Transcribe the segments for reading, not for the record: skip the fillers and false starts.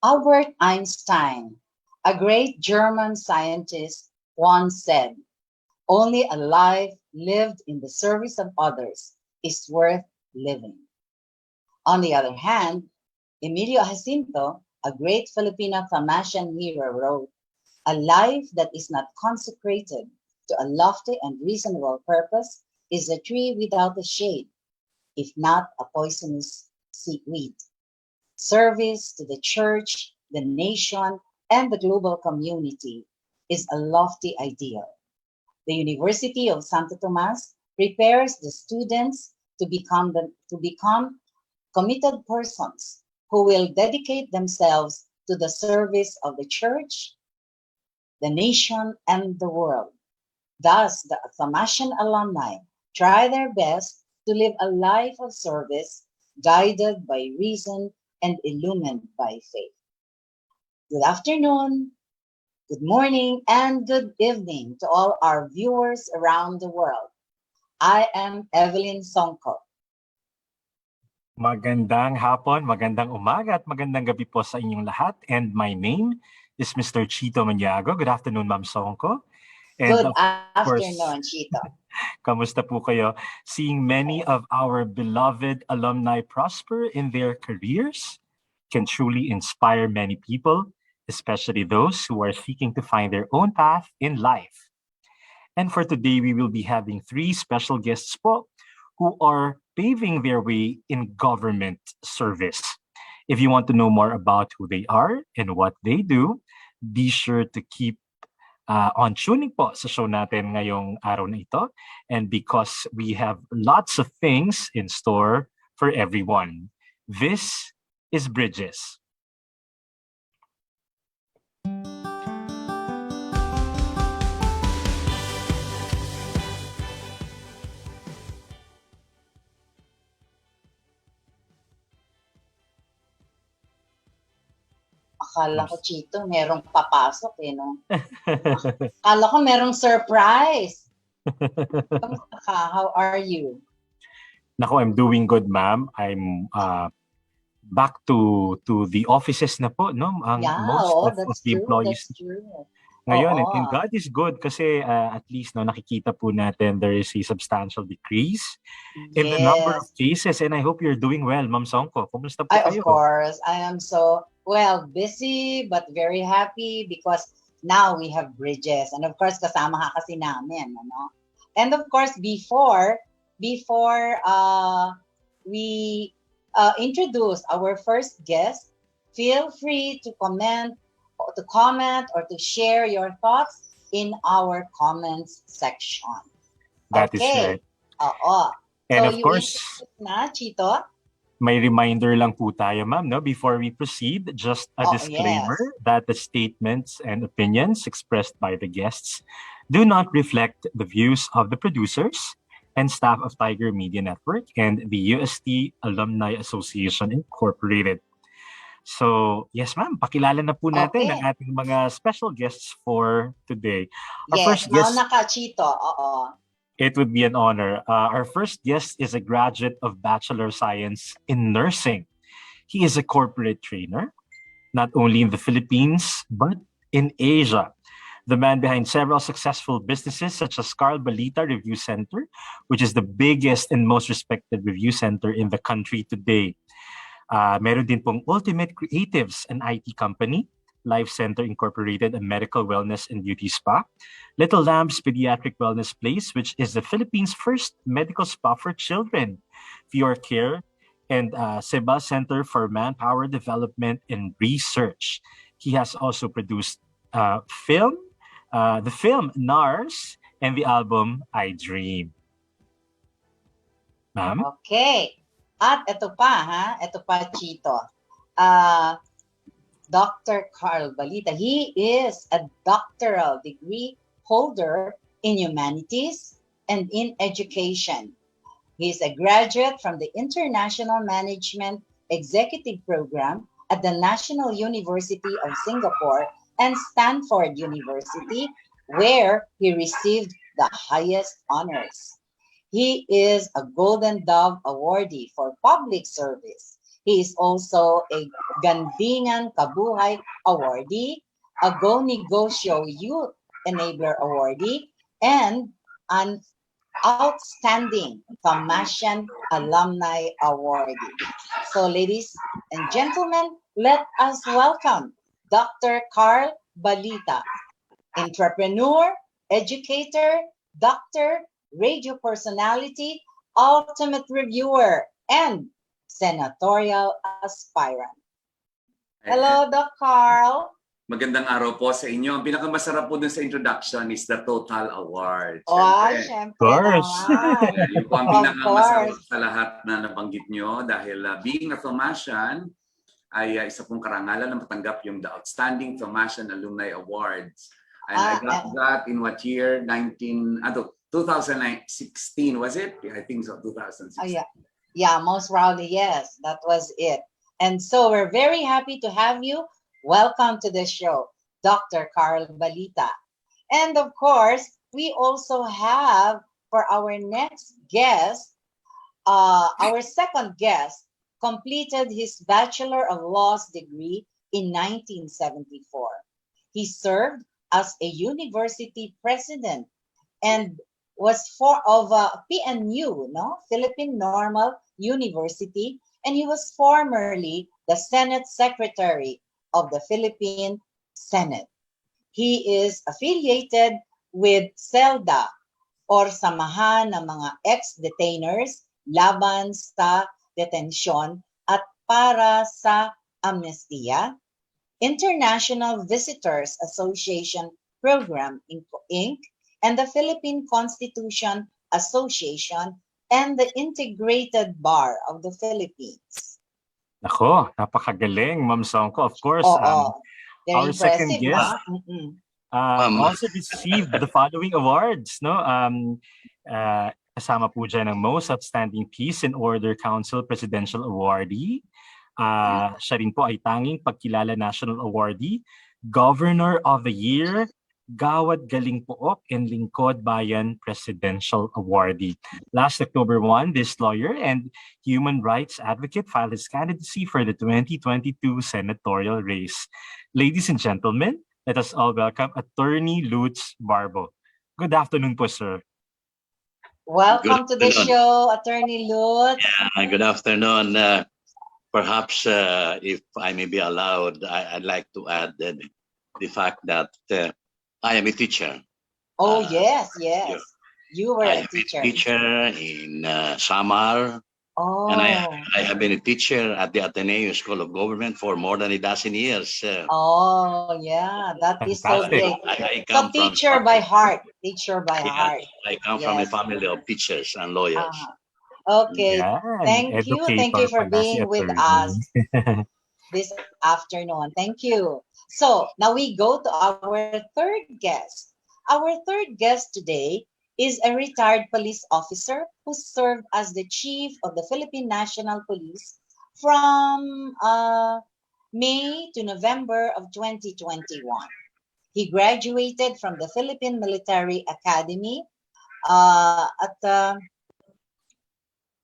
Albert Einstein, a great German scientist, once said, only a life lived in the service of others is worth living. On the other hand, Emilio Jacinto, a great Filipino Tamasian hero, wrote, a life that is not consecrated to a lofty and reasonable purpose is a tree without a shade, if not a poisonous weed. Service to the church, the nation, and the global community is a lofty ideal. The University of Santo Tomas prepares the students to become committed persons who will dedicate themselves to the service of the church, the nation, and the world. Thus, the Thamasian alumni try their best to live a life of service guided by reason and illumined by faith. Good afternoon, good morning, and good evening to all our viewers around the world. I am Evelyn Songko. Magandang hapon, magandang umaga at magandang gabi po sa inyong lahat. And my name is Mr. Chito Maniago. Good afternoon, Ma'am Songko. And good afternoon, Chito. Kamusta po kayo? Seeing many of our beloved alumni prosper in their careers can truly inspire many people, especially those who are seeking to find their own path in life. And for today, we will be having 3 special guests po who are paving their way in government service. If you want to know more about who they are and what they do, be sure to keep on tuning po sa show natin ngayong araw na ito. And because we have lots of things in store for everyone. This is Bridges. Akala ko, Chito, merong papasok no? Akala ko merong surprise. How are you? Nako, I'm doing good, ma'am. I'm back to the offices na po, no? Most of the employees. That's true. Ngayon, and God is good kasi at least no, nakikita po natin there is a substantial decrease in the number of cases, and I hope you're doing well, Ma'am Songko. Kumusta po kayo? Of course, I am so busy but very happy because now we have Bridges, and of course kasama ka kasi namin, ano? And of course before we introduce our first guest, feel free to comment or to share your thoughts in our comments section. That is right. And so of course, na, Chito? May reminder lang po tayo, ma'am, no? Before we proceed, just a disclaimer that the statements and opinions expressed by the guests do not reflect the views of the producers and staff of Tiger Media Network and the UST Alumni Association Incorporated. So, yes ma'am, pakilala na po natin ang ating mga special guests for today. Our first guest, Chito. It would be an honor. Our first guest is a graduate of Bachelor of Science in Nursing. He is a corporate trainer, not only in the Philippines, but in Asia. The man behind several successful businesses such as Carl Balita Review Center, which is the biggest and most respected review center in the country today. Meron din pong Ultimate Creatives, an IT company, Life Center Incorporated, a medical wellness and beauty spa, Little Lambs Pediatric Wellness Place, which is the Philippines' first medical spa for children, Pure Care, and Seba Center for Manpower Development and Research. He has also produced the film NARS and the album I Dream. Ma'am? Okay. At ito pa, Chito. Dr. Carl Balita, he is a doctoral degree holder in humanities and in education. He is a graduate from the International Management Executive Program at the National University of Singapore and Stanford University, where he received the highest honors. He is a Golden Dove awardee for public service. He is also a Gandingan Kabuhay Awardee, a Go Negosyo Youth Enabler Awardee, and an Outstanding Kamasian Alumni Awardee. So, ladies and gentlemen, let us welcome Dr. Carl Balita, entrepreneur, educator, doctor, radio personality, ultimate reviewer, and senatorial aspirant. Hello, Doc Carl. Magandang araw po sa inyo. Ang pinakamasarap po dun sa introduction is the Total Award. Oh, Siyempre, syempre Of course. naman. yun po ang Of pinakamasarap course. sa lahat na nabanggit nyo dahil being a Thomasian ay isa pong karangalan na matanggap yung the Outstanding Thomasian Alumni Awards. And I got that in what year? 2016, was it? I think so, 2016. Oh, yeah. Yeah, most probably, yes. That was it. And so we're very happy to have you. Welcome to the show, Dr. Carl Balita. And of course, we also have for our next guest, our second guest completed his Bachelor of Laws degree in 1974. He served as a university president and was of PNU, Philippine Normal University, and he was formerly the Senate Secretary of the Philippine Senate. He is affiliated with SELDA or Samahan ng mga ex-detainers laban sa detensyon at para sa amnestiya, International Visitors Association Program Inc., and the Philippine Constitution Association and the Integrated Bar of the Philippines. Nako, napakagaling, Ma'am Songko. Of course, Very our second impressive, guest huh? also received the following awards. Kasama po dyan ang Most Outstanding Peace and Order Council Presidential Awardee. Siya rin po ay tanging pagkilala National Awardee, Governor of the Year, Gawad Galing Pook and Lingkod Bayan Presidential Awardee. Last October 1, this lawyer and human rights advocate filed his candidacy for the 2022 senatorial race. Ladies and gentlemen, let us all welcome Attorney Lutz Barbo. Good afternoon po, sir. Welcome to the show, Attorney Lutz. Yeah, good afternoon. Perhaps if I may be allowed, I'd like to add the fact that I am a teacher. Oh, yes. You were a I am teacher. a teacher in Samar. Oh. And I have been a teacher at the Ateneo School of Government for more than a dozen years. Oh, yeah. That is so Fantastic. great. I So come teacher by heart. Teacher by Yeah, heart. I come from a Yes. family of teachers and lawyers. Okay. Yan, Thank you educator for pala si being with attorney. us this afternoon. Thank you. So now we go to our third guest. Our third guest today is a retired police officer who served as the chief of the Philippine National Police from May to November of 2021. He graduated from the Philippine Military Academy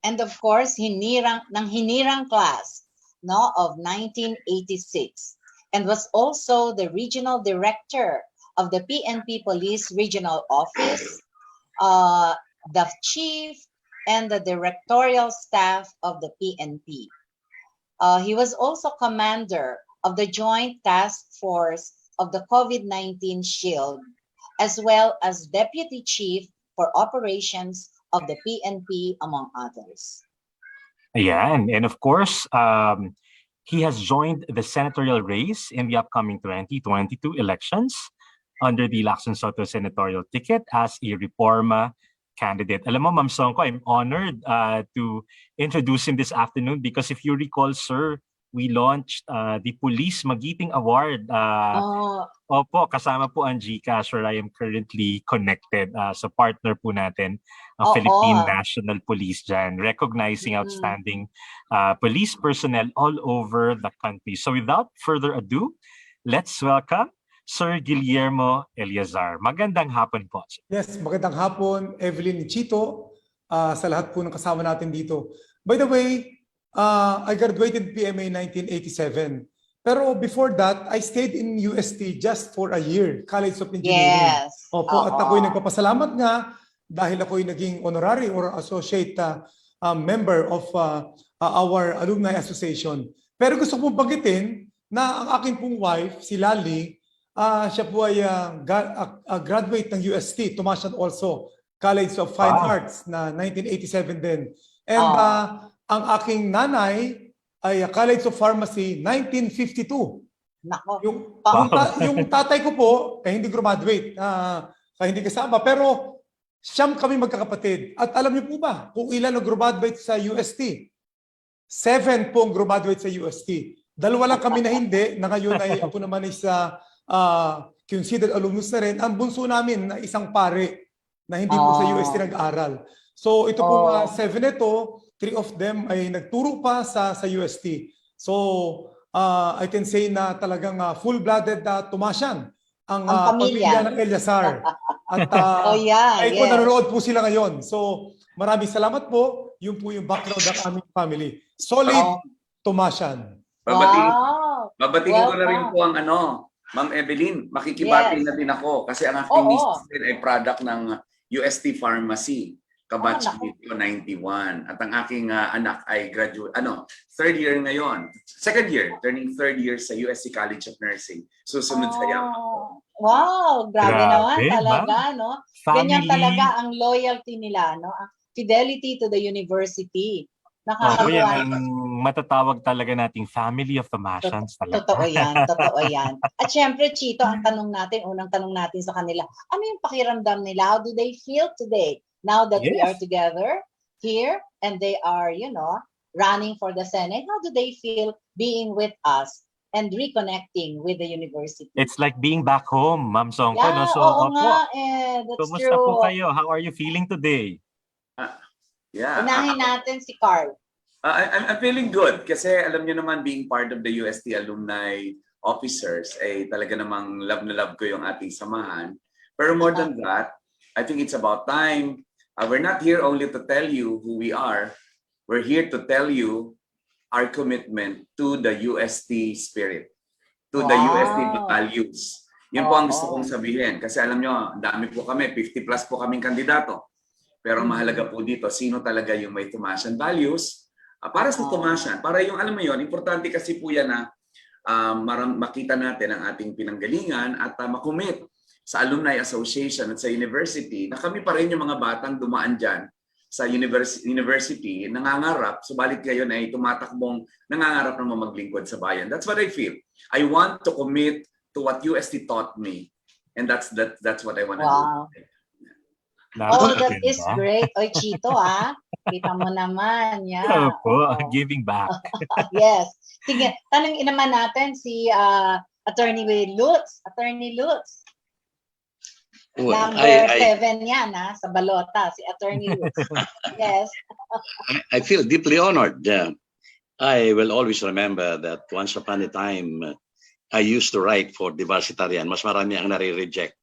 and of course, hinirang class of 1986 and was also the regional director of the PNP Police Regional Office, the chief and the directorial staff of the PNP. He was also commander of the Joint Task Force of the COVID-19 Shield, as well as deputy chief for operations of the PNP, among others. Ayan. And of course, he has joined the senatorial race in the upcoming 2022 elections under the Lacson Soto senatorial ticket as a Reforma candidate. Alam mo, Ma'am Songko, I'm honored to introduce him this afternoon because if you recall, sir, we launched the Police Magiting Award. Opo, kasama po ang GCash where I am currently connected. So partner po natin ang Philippine National Police dyan, recognizing outstanding police personnel all over the country. So without further ado, let's welcome Sir Guillermo Eleazar. Magandang hapon po. Yes, magandang hapon, Evelyn Chito, sa lahat po ng kasama natin dito. By the way, I graduated PMA 1987. Pero before that, I stayed in UST just for a year, College of Engineering. Yes. Opo, at ako'y Oo. nagpapasalamat nga dahil ako'y naging honorary or associate member of our alumni association. Pero gusto kong banggitin na ang aking pong wife, si Lali, siya po ay graduate ng UST, Tomasian also, College of Fine Arts na 1987 din. And ang aking nanay ay College of Pharmacy 1952. Nako. Yung tatay ko po, hindi graduate, hindi kasama, pero siyam kami magkakapatid. At alam niyo po ba kung ilan ang graduate sa UST? 7 po ang graduate sa UST. 2 lang kami na hindi, na ngayon ay ako naman is considered alumnus na rin. Ang bunso namin na isang pare na hindi po sa UST nag-aral. So ito po 7 ito, 3 of them ay nagturo pa sa UST. So I can say na talagang full-blooded Tomasian ang pamilya ng Eliazar. At ay po nanonood po sila ngayon. So maraming salamat po. Yun po yung background ng aming family. Solid Tomasian. Babatingin ko na rin po ang Ma'am Evelyn, makikibati na din ako kasi ang aking misis din ay product ng UST Pharmacy. Kabatch dito 91. At ang aking anak ay graduate, third year ngayon. Second year, turning third year sa UST College of Nursing. Susunod sa Wow, grabe naman talaga, no? Ganyan talaga ang loyalty nila, no? Fidelity to the university. Yan ang matatawag talaga nating family of Tomasians talaga. Totoo yan. At syempre, Chito, ang unang tanong natin sa kanila, ano yung pakiramdam nila? How do they feel today? Now that we are together here and they are, running for the Senate, how do they feel being with us and reconnecting with the university? It's like being back home, Ma'am Songko. Yeah, no? So, that's kumusta true. po kayo? How are you feeling today? Unahin natin si Carl. I'm feeling good kasi alam niyo naman being part of the UST alumni officers ay talaga namang love na love ko yung ating samahan. Pero more than that, I think it's about time. We're not here only to tell you who we are. We're here to tell you our commitment to the UST spirit, to the UST values. Yun po ang gusto kong sabihin. Kasi alam nyo, dami po kami, 50 plus po kaming kandidato. Pero mahalaga po dito, sino talaga yung may Tomasian values. Para sa Tomasian, para yung alam mo yun, importante kasi po yan na makita natin ang ating pinanggalingan at makumit sa Alumni Association at sa university na kami pa rin yung mga batang dumaan dyan sa university, nangangarap, subalit ngayon ay tumatakbong nangangarap na maglingkod sa bayan. That's what I feel. I want to commit to what UST taught me. And that's what I want to do. That is great. Oy, Chito, kita mo naman. Yeah. Giving back. Yes. Sige, tanongin naman natin si Attorney Lutz. Attorney Lutz. Number 7 yan, sa balota, si Attorney Lutz. Yes. I feel deeply honored. I will always remember that once upon a time, I used to write for Diversitarian. Mas marami ang nare-reject.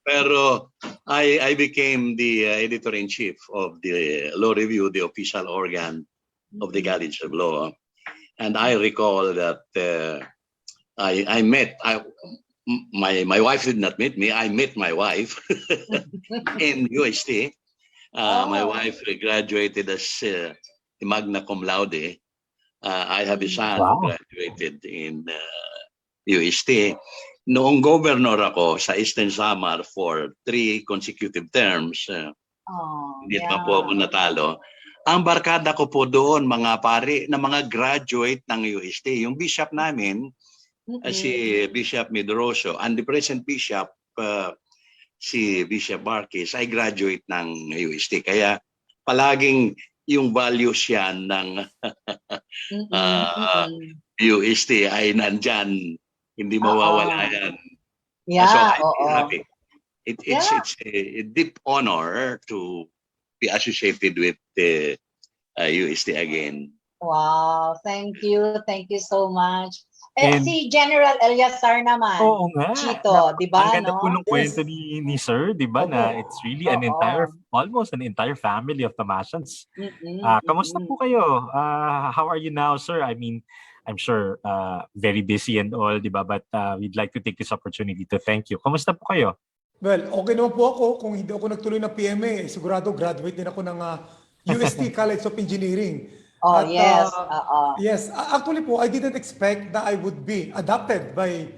Pero I became the editor-in-chief of the Law Review, the official organ of the College of Law. And I recall that I met... My wife did not meet me. I met my wife in UST. My wife graduated as magna cum laude. I have a son who graduated in UST. Noong governor ako sa Eastern Samar for 3 consecutive terms, hindi pa po ako natalo. Ang barkada ko po doon, mga pare, na mga graduate ng UST. Yung bishop namin, si Bishop Medroso, and the present bishop, si Bishop Marquez, ay graduate ng UST. Kaya palaging yung values yan ng UST ay nandyan. Hindi mawawala yan. Yeah, so I'm happy. It's a deep honor to be associated with the UST again. Wow, thank you. Thank you so much. And Si General Eliasar naman, oo nga, Chito, di ba, ang ganda po no? ng kwento ni Sir, di ba, Opo. na it's really an entire, Oo. almost an entire family of Tamashans. Mm-mm, Kamusta mm-mm. po kayo? How are you now, sir? I mean, I'm sure very busy and all, di ba? But we'd like to take this opportunity to thank you. Kamusta po kayo? Well, okay naman po ako. Kung hindi ako nagtuloy ng PMA, sigurado graduate din ako ng UST College of Engineering. Oh, At yes. Oo. yes, actually po, I didn't expect that I would be adopted by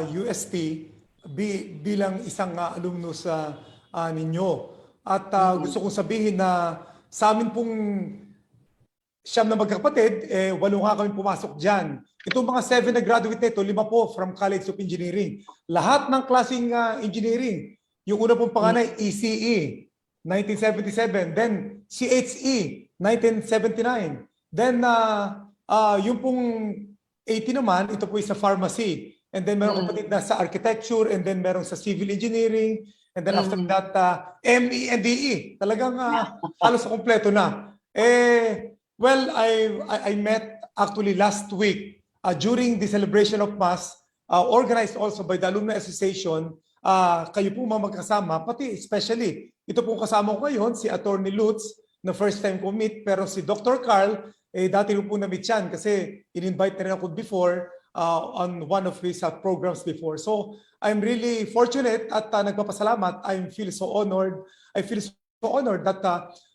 UST bilang isang alumnus ninyo. At gusto kong sabihin na sa amin pong siyam na magkakapatid, 8 nga kami pumasok dyan. Itong mga 7 na graduate nito, 5 po from College of Engineering. Lahat ng klaseng engineering. Yung una pong panganay, ECE, 1977. Then CHE, 1979. Then yung pong 80 naman, ito po sa pharmacy. And then meron kapatid na sa architecture, and then meron sa civil engineering. And then after that, ME and DE. Talagang halos kompleto na. Well, I met actually last week during the celebration of Mass, organized also by the Alumni Association. Kayo po mga magkasama, pati especially, ito pong kasama ko ngayon, si Attorney Lutz, na first time ko meet, pero si Dr. Carl, dati rin po na-meet yan kasi in-invite na rin ako before on one of his programs before. So I'm really fortunate at nagpapasalamat. I feel so honored that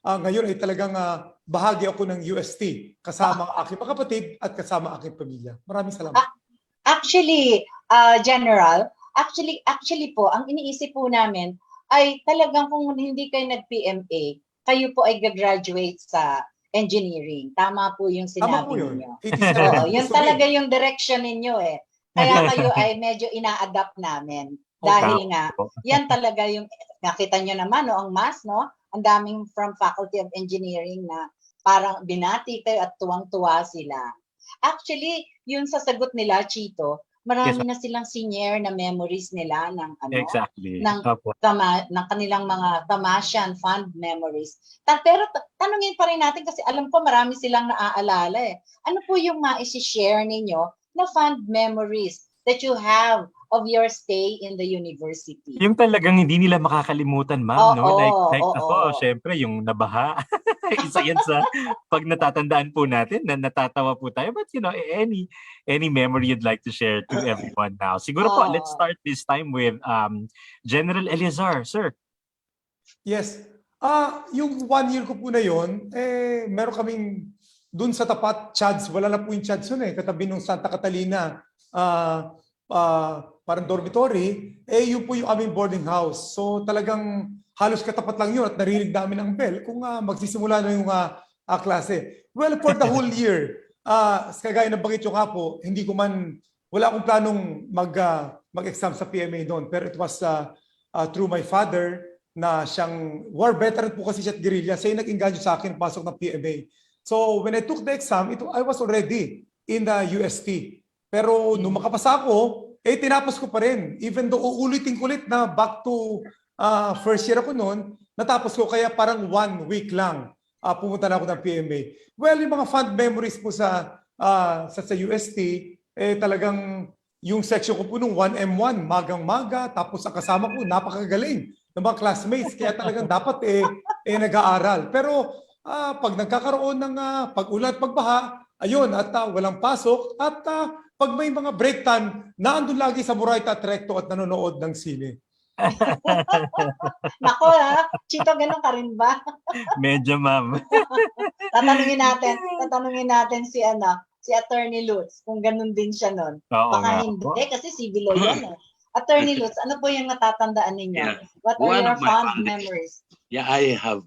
ngayon ay talagang bahagi ako ng UST kasama ang aking mga kapatid at kasama aking pamilya. Maraming salamat. Actually, General, actually po, ang iniisip po namin ay talagang kung hindi kayo nag-PMA, kayo po ay gagraduate sa engineering. Tama po yung Tama po sinabi yun. ninyo. 87 Oo, yun gusto ko talaga eh. yung direction ninyo eh. Kaya kayo ay medyo ina-adapt namin. Dahil nga, yan talaga yung, nakita nyo naman, no, ang mass, no? Ang daming from Faculty of Engineering na parang binati kayo at tuwang-tuwa sila. Actually, yung sa sagot nila, Chito, marami na silang senior na memories nila ng Exactly. ng kanilang mga Tamashyan fond memories. Pero tanungin pa rin natin kasi alam ko marami silang naaalala eh. Ano po yung ma-share ninyo na fond memories that you have of your stay in the university? Yung talagang hindi nila makakalimutan, ma'am, no? Like ako, syempre, yung nabaha. Isa yan sa pag natatandaan po natin, na natatawa po tayo. But, any memory you'd like to share to everyone now? Siguro po, let's start this time with General Eliasar. Sir. Yes. Yung 1 year ko po na yun, meron kaming dun sa tapat, Chads, wala na po yung Chads yun katabi ng Santa Catalina, parang dormitory, yun po yung aming boarding house. So talagang halos katapat lang yun at narinig namin ang bell kung magsisimula na yung klase. Well, for the whole year, kagaya ng bagay yung po, wala akong planong mag-exam sa PMA noon. Pero it was through my father na siyang war veteran po kasi siya at guerrilla. Siya yung nag-engage sa akin pasok ng PMA. So when I took the exam, I was already in the UST. Pero nung makapasa ako, tinapos ko pa rin. Even though uulitin ko ulit na back to first year ako noon, natapos ko kaya parang 1 week lang pumunta na ako ng PMA. Well, yung mga fond memories po sa UST, talagang yung section ko po nung 1M1, magang-maga, tapos ang kasama ko, napakagaling ng mga classmates. Kaya talagang dapat nag-aaral. Pero pag nagkakaroon ng pag-ulan at pagbaha, ayun, at walang pasok, at pag may mga break time, naandun lagi sa Murayta at Recto at nanonood ng sine. Nako Chito, ganun ka rin ba? Medyo, ma'am. tatanungin natin si Attorney Lutz kung ganun din siya nun. Baka hindi, kasi civil law yan Attorney Lutz, ano po yung natatandaan ninyo? Yeah. What are your fond memories? Yeah, I have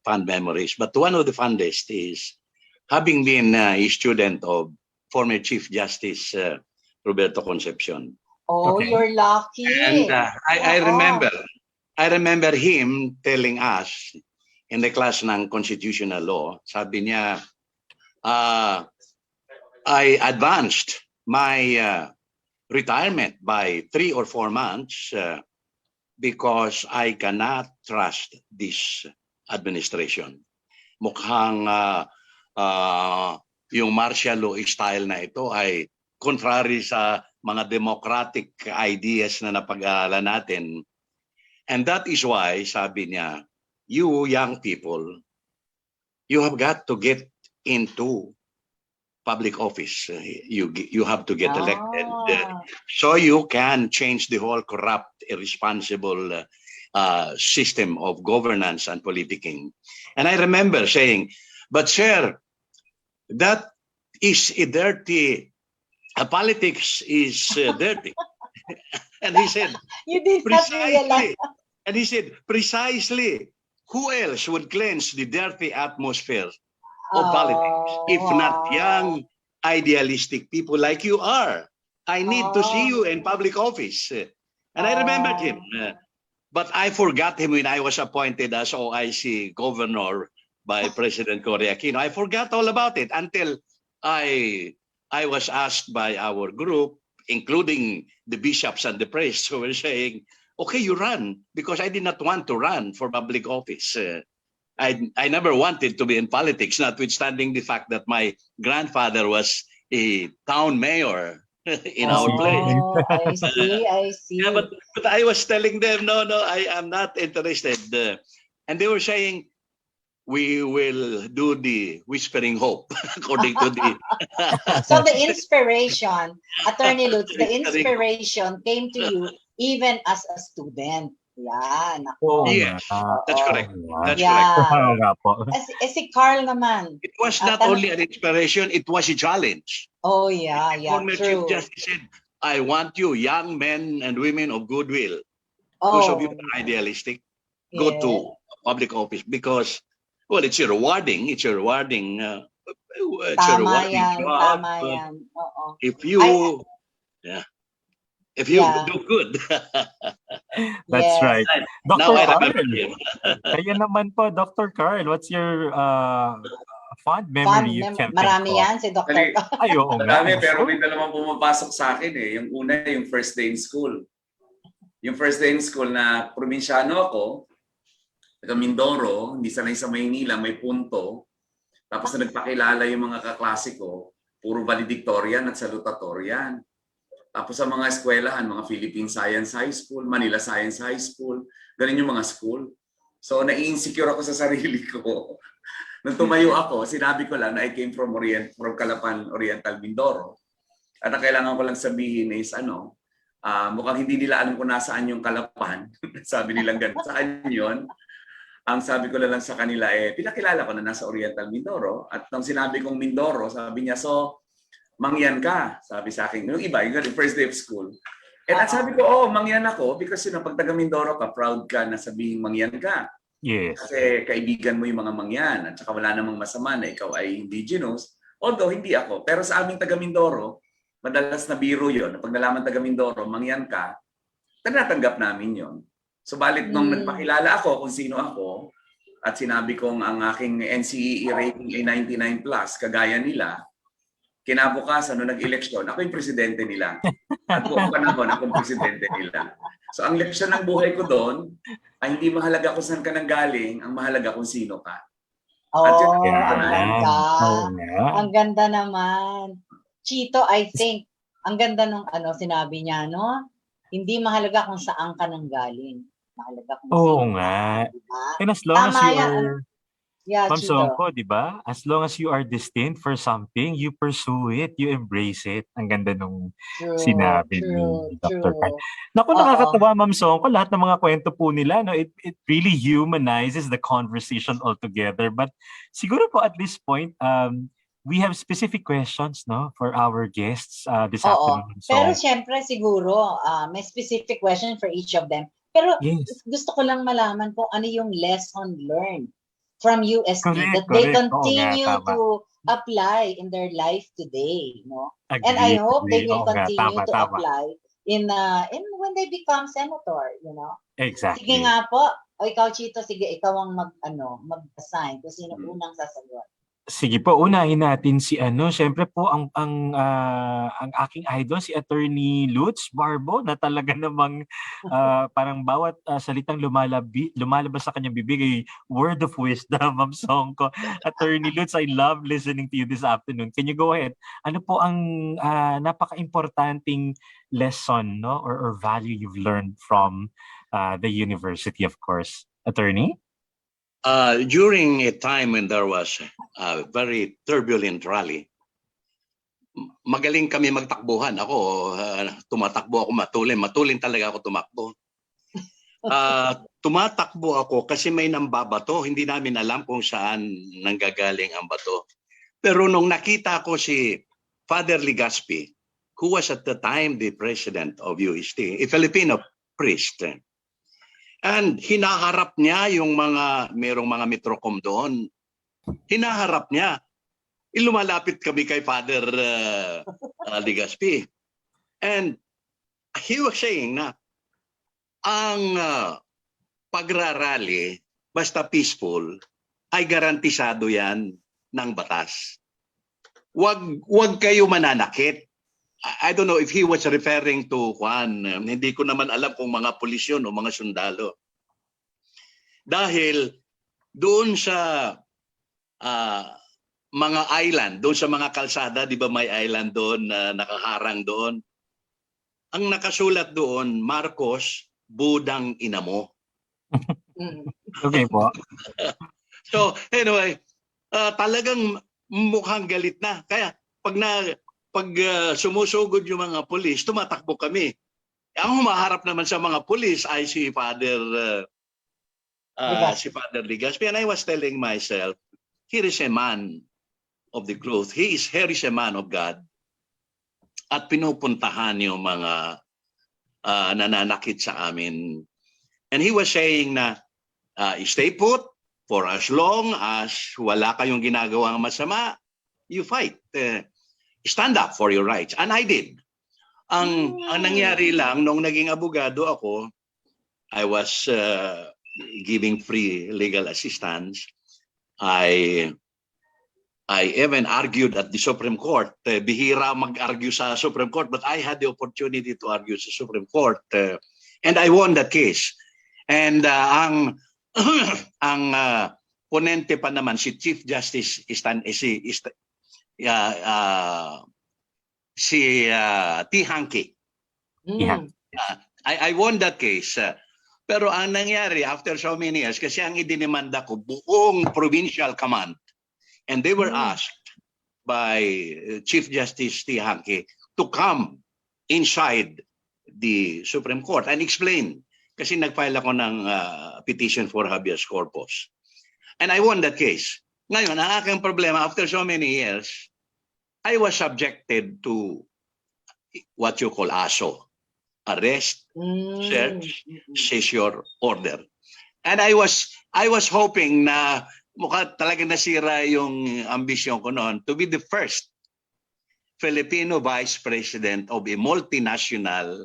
fond memories. But one of the fondest is having been a student of former Chief Justice Roberto Concepcion. Oh, okay. You're lucky. And I remember him telling us in the class ng constitutional law, sabi niya, I advanced my retirement by 3 or 4 months because I cannot trust this administration. Mukhang yung martial law style na ito ay contrary sa mga democratic ideas na napag-aaralan natin. And that is why, sabi niya, you young people, you have got to get into public office. You have to get elected so you can change the whole corrupt, irresponsible system of governance and politicking. And I remember saying, but sir, that is a dirty, politics is dirty. And he said, You did not realize. precisely. And he said, precisely, who else would cleanse the dirty atmosphere of politics if not young, idealistic people like you are? I need to see you in public office. And I remembered him. But I forgot him when I was appointed as OIC governor by President Cory Aquino. I forgot all about it until I was asked by our group, including the bishops and the priests, who were saying, okay, you run, because I did not want to run for public office. I never wanted to be in politics, notwithstanding the fact that my grandfather was a town mayor in our place. I see. Yeah, but I was telling them, no, I am not interested. And they were saying, we will do the whispering hope, according to the... So the inspiration, Attorney Lutz, the inspiration came to you even as a student. Yan. Yes, that's correct. That's Yeah. correct. Si Carl naman. It was not only an inspiration, it was a challenge. Oh, yeah, Former true. Chief Justice said, I want you, young men and women of goodwill, those of you that are idealistic, go to public office because, well, it's a rewarding Tama yan, job. tama yan. Oo. If you, if you do good. That's Yes. right. Now Dr. I Carl, remember him. kaya naman po, Dr. Carl, what's your fond memory you can't Marami think of? yan si Dr. Dali. Carl. Ay, oo nga. Marami, pero may dalawang pumapasok sa akin eh. Yung una, yung first day in school. Yung first day in school na probinsyano ako, taga Mindoro, hindi sanay sa Maynila, may punto. Tapos na nagpakilala yung mga kaklase ko, puro valedictorian at salutatorian. Tapos sa mga eskwelahan, mga Philippine Science High School, Manila Science High School, ganun yung mga school. So nai-insecure ako sa sarili ko. Nung tumayo ako, sinabi ko lang na I came from Calapan, Oriental Mindoro. At ang kailangan ko lang sabihin is mukhang hindi nila alam kung nasaan yung Calapan. Sabi nilang ganun. Saan yun? Ang sabi ko lang sa kanila pinakilala ko na nasa Oriental Mindoro. At nung sinabi kong Mindoro, sabi niya, so, mangyan ka, sabi sa akin. Yung iba, yung first day of school. And at sabi ko, mangyan ako because pag taga Mindoro ka, proud ka na sabihin mangyan ka. Yes. Kasi kaibigan mo yung mga mangyan at saka wala namang masama na ikaw ay indigenous. Although hindi ako. Pero sa aming taga Mindoro, madalas na biro yun. Pag nalaman taga Mindoro, mangyan ka, tinatanggap namin yon. So balit nung nagpakilala ako kung sino ako at sinabi kong ang aking NCEE rating ay 99+, kagaya nila, kinabukasan nung nag-eleksyon, ako yung presidente nila. At buong panahon, ako yung presidente nila. So ang leksyon ng buhay ko doon ay hindi mahalaga kung saan ka nanggaling, ang mahalaga kung sino ka. Ang ganda. Ang ganda naman. Chito, I think, ang ganda nung sinabi niya, no? Hindi mahalaga kung saan ka nanggaling. Mahalaga kung sino nga. ka. Diba? And as long as you are, Ma'am Chito. Songko, di ba? As long as you are destined for something, you pursue it, you embrace it. Ang ganda nung sinabi ni Dr. Carl. Naku, nakakatawa, Ma'am Songko, lahat ng mga kwento po nila, no, it really humanizes the conversation altogether. But siguro po at this point, we have specific questions, no, for our guests this afternoon. So, Pero syempre siguro may specific question for each of them. Pero gusto ko lang malaman kung ano yung lesson learned from UST that they continue to apply in their life today, no? And I hope they will continue to apply in when they become senator, you know. Exactly. Sige nga po. O ikaw, Chito, sige, ikaw ang mag-assign kung sino unang sasagot. Sige po, unahin natin si siyempre po ang aking idol si Attorney Lutz Barbo na talaga namang parang bawat salitang lumalabas sa kanyang bibig ay word of wisdom, Ma'am Songko. Attorney Lutz, I love listening to you this afternoon. Can you go ahead? Ano po ang napaka-importanting lesson, no, or value you've learned from the university, of course, Attorney? During a time when there was a very turbulent rally, magaling kami magtakbuhan. Ako, tumatakbo ako matulin talaga ako tumakbo. Tumatakbo ako kasi may nambabato. Hindi namin alam kung saan nanggagaling ang bato. Pero nung nakita ko si Father Legazpi, who was at the time the president of UST, a Filipino priest, and hinaharap niya yung merong mga Metrocom doon. Hinaharap niya. Lumalapit kami kay Father Legazpi. And he was saying na ang pagrarally, basta peaceful, ay garantisado yan ng batas. Wag kayo mananakit. I don't know if he was referring to Juan. Hindi ko naman alam kung mga pulis yun o mga sundalo. Dahil doon sa mga island, doon sa mga kalsada, di ba may island doon na nakaharang doon? Ang nakasulat doon, Marcos, budang ina mo. Okay po. So anyway, talagang mukhang galit na. Kaya pag sumusugod yung mga pulis, tumatakbo kami. Ang humaharap naman sa mga pulis ay si Father Legazpi. And I was telling myself, here is a man of the truth. Here is a man of God. At pinupuntahan yung mga nananakit sa amin. And he was saying na, stay put for as long as wala kayong ginagawang masama, you fight. Stand up for your rights. And I did. Ang nangyari lang, nung naging abogado ako, I was giving free legal assistance. I even argued at the Supreme Court. Bihira mag-argue sa Supreme Court, but I had the opportunity to argue sa Supreme Court. And I won that case. And ang ponente pa naman, si Chief Justice T. Hanke. Yeah. I won that case. Pero ang nangyari after so many years, kasi ang idinimanda ko, buong provincial command. And they were asked by Chief Justice T. Hanke to come inside the Supreme Court and explain. Kasi nag-file ako ng petition for habeas corpus. And I won that case. Ngayon, ang aking problema, after so many years, I was subjected to what you call ASO, arrest, search, seizure order. And I was hoping na mukha talaga nasira yung ambisyon ko noon to be the first Filipino vice president of a multinational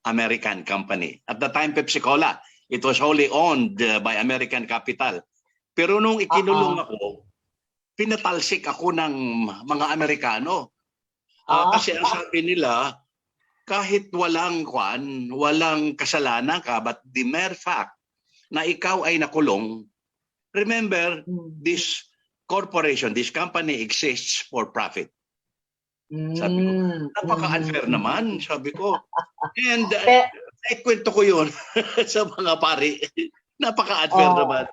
American company. At the time, Pepsi-Cola, it was wholly owned by American capital. Pero nung ikinulong ako, pinatalsik ako ng mga Amerikano. Kasi ang sabi nila, kahit walang kasalanan ka, but the mere fact na ikaw ay nakulong, remember, this corporation, this company exists for profit. Sabi ko, napaka-unfair naman, sabi ko. And kwento ko yun sa mga pari. Napaka-unfair naman.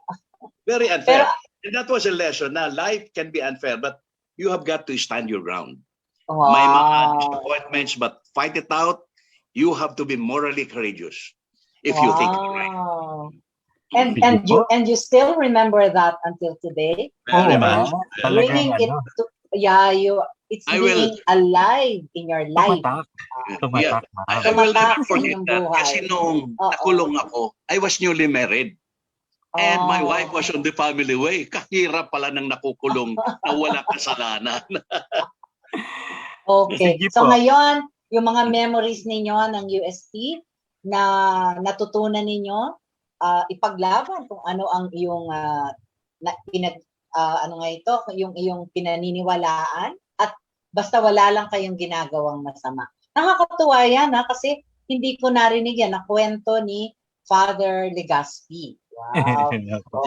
Very unfair. And that was a lesson na life can be unfair, but you have got to stand your ground. May mga disappointments, but fight it out. You have to be morally courageous if you think it's right. And you still remember that until today? Very much. Bringing it to, it's being alive in your life. Tumatak. I will never forget that. Kasi nung nakulong ako, I was newly married. And my wife was on the family way. Kahirap pala ng nakukulong na wala kasalanan. Okay. So ngayon, yung mga memories ninyo ng UST na natutunan ninyo, ipaglaban kung ano ang iyong ano nga ito, yung iyong pinaniniwalaan at basta wala lang kayong ginagawang masama. Nakakatuwa yan kasi hindi ko narinig yan na kwento ni Father Legaspi. Wow.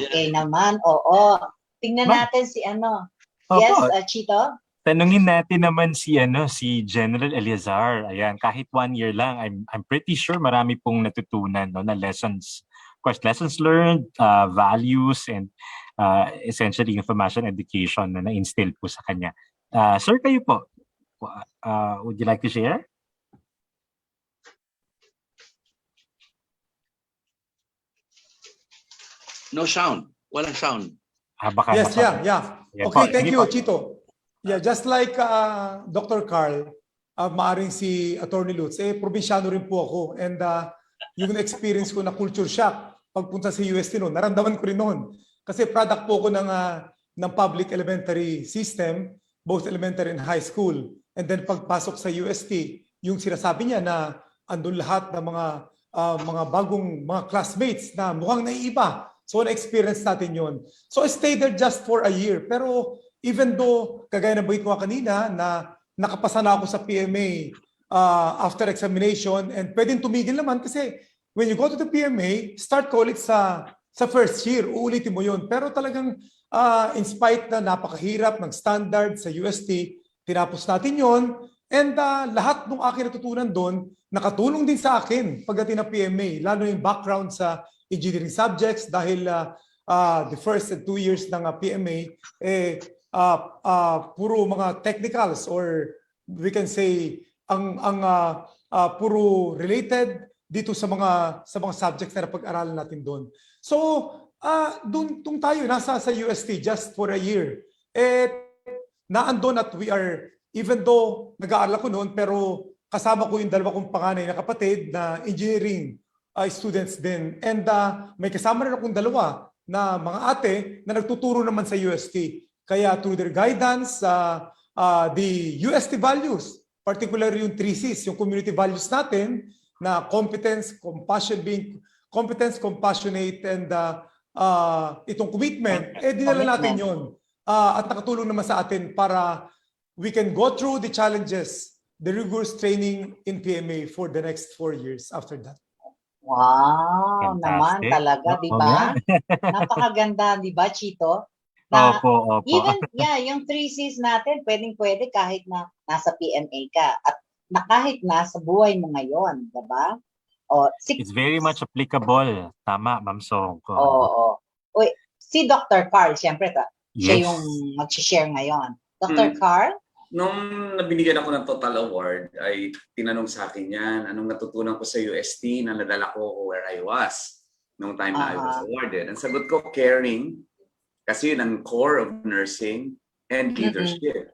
Okay naman. Oo. Tingnan Ma'am. natin si ano. Opo. Yes, Chito? Tanungin natin naman si General Eleazar. Ayan, kahit 1 year lang, I'm pretty sure marami pong natutunan, no, na lessons. Of course, lessons learned, values, and essentially information education na na-instill po sa kanya. Sir, kayo po, would you like to share? No sound. Walang sound. Baka Yes, baka- yeah. Yan Okay, po. thank Sige you, po. Chito. Yeah, just like Dr. Carl, maaring si Attorney Lutz, probinsyano rin po ako. And yung experience ko na culture shock, pagpunta sa UST noon, naramdaman ko rin noon. Kasi product po ako ng public elementary system, both elementary and high school. And then pagpasok sa UST, yung sinasabi niya na andun lahat ng mga bagong mga classmates na mukhang naiiba. So na-experience natin yon. So I stayed there just for a year. Pero even though, kagaya ng bait ko kanina, na nakapasa na ako sa PMA after examination, and pwedeng tumigil naman kasi when you go to the PMA, start college sa first year, uulitin mo yun. Pero talagang in spite na napakahirap ng standard sa UST, tinapos natin yon. And lahat ng aking natutunan doon, nakatulong din sa akin pagdating ng PMA, lalo yung background sa engineering subjects dahil the first 2 years ng PMA, puro mga technicals or we can say puro related dito sa mga subjects na napag-aralan natin doon. So, doon tayo nasa sa UST just for a year. Naandun at we are, even though nag-aaral ako noon, pero kasama ko yung dalawa kong panganay na kapatid na engineering students din. And may kasama rin akong dalawa na mga ate na nagtuturo naman sa UST. Kaya through their guidance, the UST values, particularly yung 3 Cs, yung community values natin, na competence, compassionate, and itong commitment, dinala natin yon. At nakatulong naman sa atin para we can go through the challenges, the rigorous training in PMA for the next 4 years after that. Wow, naman Fantastic. talaga, di Oo ba? nga. Napakaganda, di ba, Chito? Na Opo. even, yung 3 Cs natin, pwedeng-pwede kahit na nasa PMA ka at na kahit nasa buhay mo ngayon, di ba? It's very much applicable. Tama, Ma'am Song. Oo. Uy, si Dr. Carl, siyempre, siya Yes. yung mag-share ngayon. Dr. Carl? Nung nabinigyan ako ng Total Award, ay tinanong sa akin yan, anong natutunan ko sa UST na nadala ko where I was nung time na I was awarded. Ang sagot ko, caring, kasi yun ang core of nursing and leadership.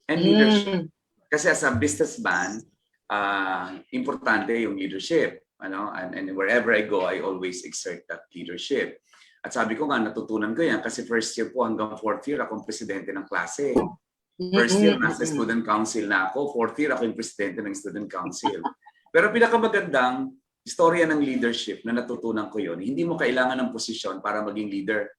And leadership. Kasi as a businessman, importante yung leadership. And wherever I go, I always exert that leadership. At sabi ko nga, natutunan ko yan kasi first year po hanggang 4th year, akong presidente ng klase. First year, nasa student council na ako. 4th year, ako yung presidente ng student council. Pero pinakamagandang istorya ng leadership na natutunan ko yon, hindi mo kailangan ng posisyon para maging leader.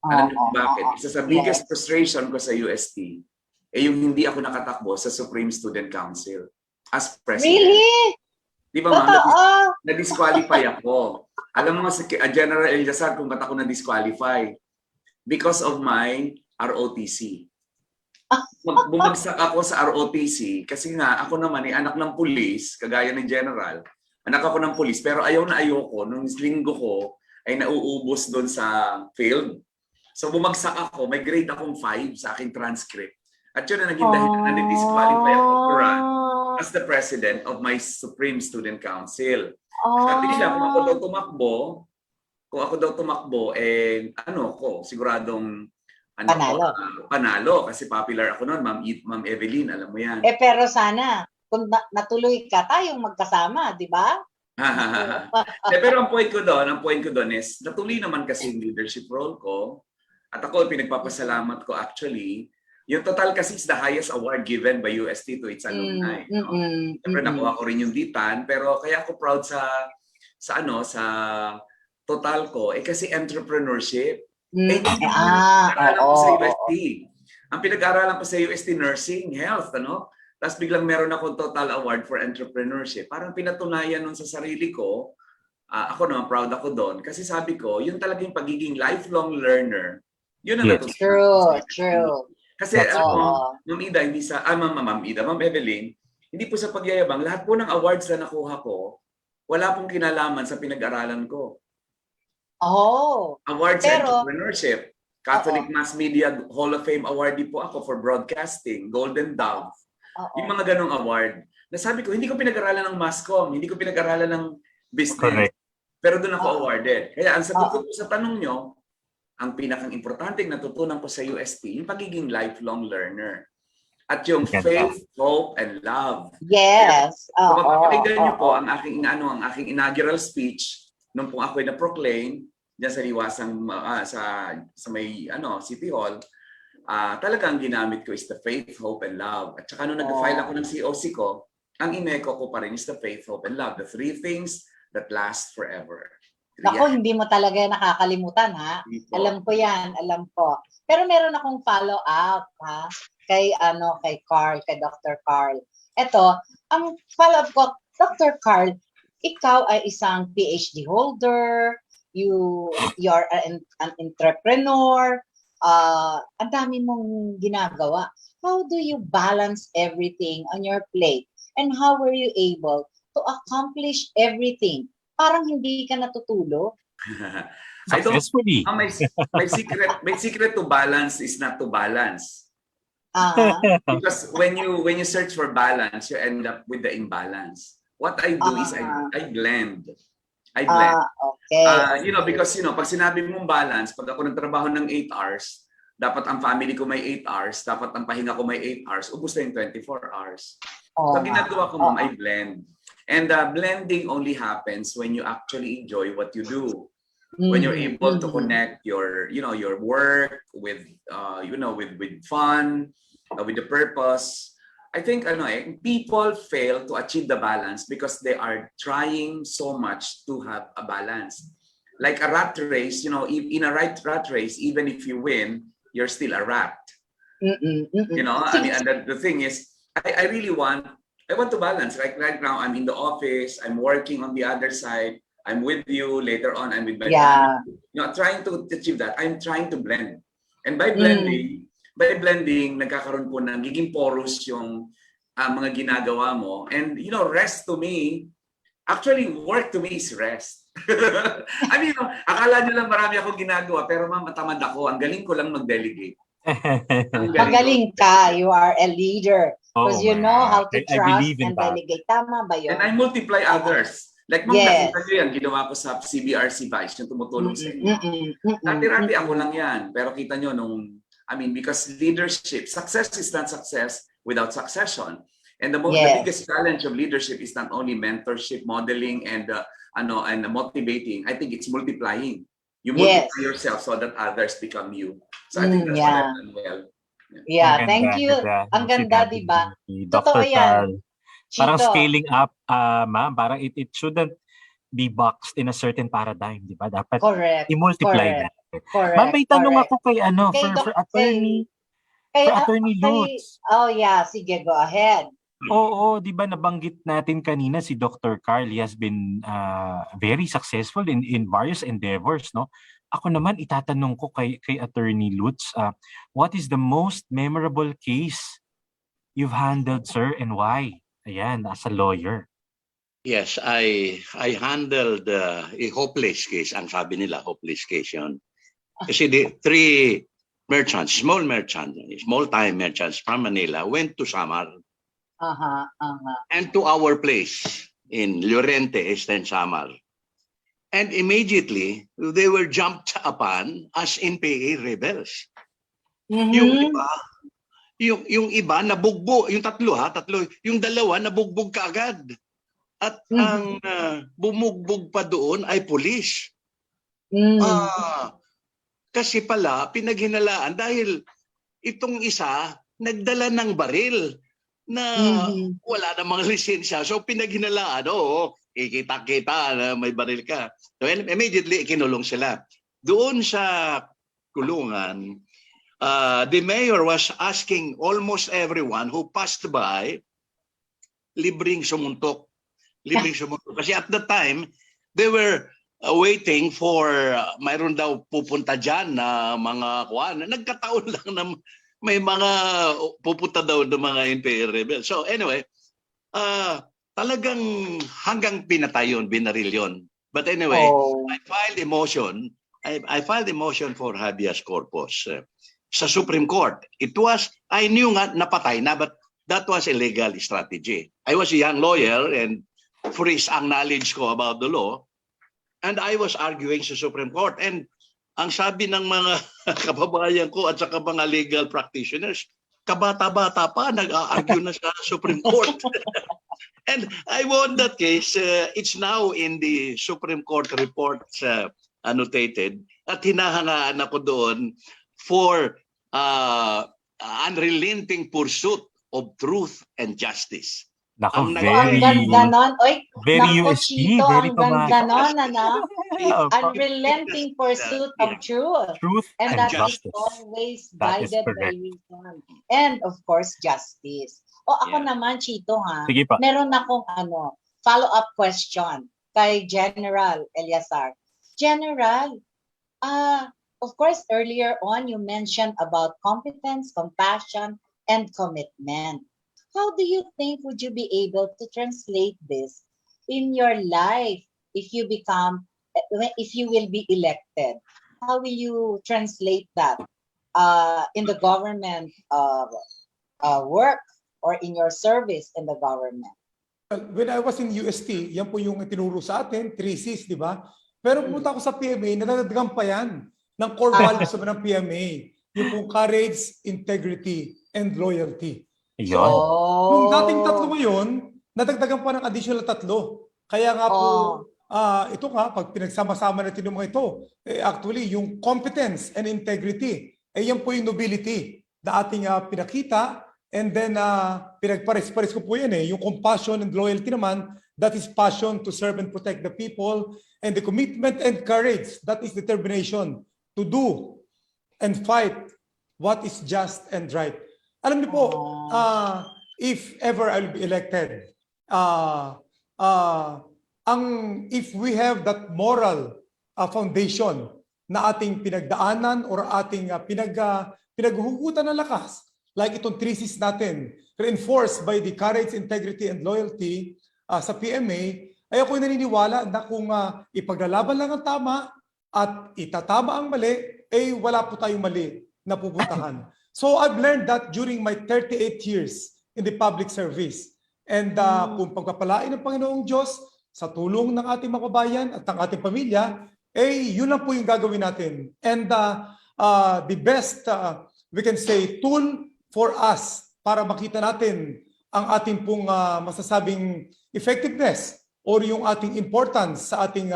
Alam niyo bakit? Isa sa biggest frustration ko sa UST, yung hindi ako nakatakbo sa Supreme Student Council as president. Really? Di ba, ma'am? Na-disqualify ako. Alam mo si General Eleazar kung ba't ako na-disqualify? Because of my ROTC. Bumagsak ako sa ROTC kasi nga ako naman anak ng pulis, kagaya ni General. Anak ako ng pulis, pero ayaw na ayoko. Nung linggo ko ay nauubos doon sa field. So bumagsak ako, may grade akong 5 sa aking transcript. At yun na naging dahilan na na-disqualify ako to run as the president of my Supreme Student Council. Sabi nila, kung ako daw tumakbo, siguradong panalo kasi popular ako noon, Ma'am Evelyn, alam mo yan. Pero sana, kung natuloy ka, tayong magkasama, di ba? Pero ang point ko doon is, natuloy naman kasi yung leadership role ko. At ako, pinagpapasalamat ko actually, yung Total kasi is the highest award given by UST to its alumni. Siyempre, nakuha ko rin yung DTAN, pero kaya ako proud sa Total ko, kasi entrepreneurship. Eh, Mm, hindi naman ah, pinag-aralan ko sa oo, UST. oo. Ang pinag-aralan ko sa UST, nursing, health, ano? Tapos biglang meron akong total award for entrepreneurship. Parang pinatunayan nun sa sarili ko, ako naman proud ako doon. Kasi sabi ko, yun talaga yung pagiging lifelong learner. Yun ang Yes. natutunan ko sa True, UST. true. Kasi That's alam mo, Oo. Ma'am Ida, hindi sa, Ma'am Ida, Ma'am Evelyn, hindi po sa pagyayabang, lahat po ng awards na nakuha ko, wala pong kinalaman sa pinag-aralan ko. Oh, Awards sa pero, entrepreneurship. oo, Catholic Mass Media Hall of Fame awardee po ako for broadcasting, Golden Dove. oo. Yung mga ganong award. Nasabi ko, hindi ko pinag-aralan ng masscom, hindi ko pinag-aralan ng business. Correct. Pero doon ako Oo. awarded. Kaya ang sagot ko Oo. po sa tanong nyo, ang pinakang importante natutunan ko sa UST, yung pagiging lifelong learner. At yung Ganda. faith, hope, and love. Yes. Kung Oo. mapapakinggan niyo po Oo. ang aking inaugural speech nung po ako'y na-proclaim diyan sa liwasang sa may City Hall, talagang ginamit ko is the faith, hope, and love. At saka nung nag-file ako ng COC ko, ang ineko ko pa rin is the faith, hope, and love. The three things that last forever. Naku, hindi mo talaga nakakalimutan, ha? Alam ko yan, alam ko. Pero meron akong follow-up, ha? Kay Carl, kay Dr. Carl. Ito, ang follow-up ko, Dr. Carl, ikaw ay isang PhD holder, you're an entrepreneur, ang dami mong ginagawa. How do you balance everything on your plate? And how were you able to accomplish everything? Parang hindi ka natutulog. I don't. Successfully. My secret to balance is not to balance. Ah, Because when you search for balance, you end up with the imbalance. What I do is I blend. I blend. okay. Because pag sinabi mong balance, pag ako nagtrabaho ng 8 hours, dapat ang family ko may 8 hours, dapat ang pahinga ko may 8 hours, ubos na yung 24 hours. So ginagawa ko, ma'am, I blend. And blending only happens when you actually enjoy what you do. When you're able to connect your work with with fun, with the purpose. I think people fail to achieve the balance because they are trying so much to have a balance. Like a rat race, in a rat race, even if you win, you're still a rat. And the thing is, I want to balance. Like right now, I'm in the office, I'm working on the other side, I'm with you, later on I'm with my family. Trying to achieve that. I'm trying to blend. And by blending, nagkakaroon po ng giging porous yung mga ginagawa mo. And rest to me, actually work to me is rest. I mean, akala nyo lang marami akong ginagawa, pero matamad ako. Ang galing ko lang mag-delegate. Magaling ka. You are a leader. Because you know how to I trust believe in and that. delegate. Tama ba yun? And I multiply others. Like, nakita nyo yan, ginawa ko sa CBRC Vice, yung tumutulong sa inyo. Dati-rati ako lang yan. Pero kita nyo because leadership, success is not success without succession. And the biggest challenge of leadership is not only mentorship, modeling, and motivating. I think it's multiplying. You multiply yourself so that others become you. So I think that's what I've done well. Yeah, thank you. Ang ganda, di ba? Totoo yan. Parang scaling up, ma'am, parang it shouldn't be boxed in a certain paradigm, di ba? Dapat i-multiply na. Ma'am, may tanong ako kay for attorney Lutz. Oh yeah, sige, go ahead. Oo, di ba nabanggit natin kanina si Dr. Carl, he has been very successful in various endeavors, no? Ako naman itatanong ko kay Attorney Lutz, what is the most memorable case you've handled, sir, and why? Ayan, as a lawyer. Yes, I handled a hopeless case. Ang sabi nila, hopeless case yun. Kasi the three merchants, small-time merchants from Manila went to Samar. And to our place in Llorente, Eastern Samar. And immediately, they were jumped upon as NPA rebels. Yung iba nabugbog, yung tatlo, yung dalawa nabugbog kaagad. At ang bumugbog pa doon ay pulis. Kasi pala pinaghinalaan dahil itong isa nagdala ng baril na wala namang lisensya. So pinaghinalaan, kita-kita na may baril ka. So immediately ikinulong sila. Doon sa kulungan, the mayor was asking almost everyone who passed by, libreng sumuntok. Libreng sumuntok. Kasi at the time, they were waiting for mayroon daw pupunta dyan na mga kuwan. Nagkataon lang na may mga pupunta daw ng mga NPA rebels. So anyway, talagang hanggang pinatay yun, binaril yun. But anyway, Oh. I filed a motion. I filed a motion for habeas corpus sa Supreme Court. It was, I knew nga napatay na, but that was a legal strategy. I was a young lawyer and freeze ang knowledge ko about the law. And I was arguing sa Supreme Court. And ang sabi ng mga kababayan ko at saka mga legal practitioners, kabata-bata pa, nag-argue na sa Supreme Court. And I won that case. It's now in the Supreme Court reports annotated. At hinahangaan ako doon for unrelenting pursuit of truth and justice. Nako, Ang Oh, ang very, ganda nun. Oy, very nako, UST, Chito, very ang ganda nun, ano? Yeah, Unrelenting pursuit of truth. truth And and that is justice. always That is guided by correct. reason. And of course, justice. O ako Yeah. naman, Chito, ha? Sige pa. Meron akong follow-up question kay General Eliasar. General, of course, earlier on, you mentioned about competence, compassion, and commitment. How do you think would you be able to translate this in your life if you will be elected? How will you translate that in the government work or in your service in the government? When I was in UST, yan po yung tinuro sa atin, 3 Cs, di ba? Pero pumunta ako sa PMA, nadadagdagan pa yan ng core values naman ng PMA. Yung pong courage, integrity, and loyalty. Yun. Yung dating 3 ngayon, nadagdagan pa ng additional 3. Kaya nga po, ito nga, pag pinagsama-sama natin yung mga ito, actually, yung competence and integrity, yan po yung nobility na ating pinakita. And then, pinagpares-pares ko po yan yung compassion and loyalty naman, that is passion to serve and protect the people. And the commitment and courage, that is determination to do and fight what is just and right. Alam niyo po, if ever I'll be elected, if we have that moral foundation na ating pinagdaanan or ating pinaghuhugutan ng lakas, like itong 3 Cs natin, reinforced by the courage, integrity, and loyalty sa PMA, ay ako'y naniniwala na kung ipaglalaban lang ang tama at itatama ang mali, wala po tayong mali na pupuntahan. So I've learned that during my 38 years in the public service. And kung pagpapalain ng Panginoong Diyos sa tulong ng ating mga kababayan at ng ating pamilya, yun lang po yung gagawin natin. And the best, we can say, tool for us para makita natin ang ating pong masasabing effectiveness or yung ating importance sa ating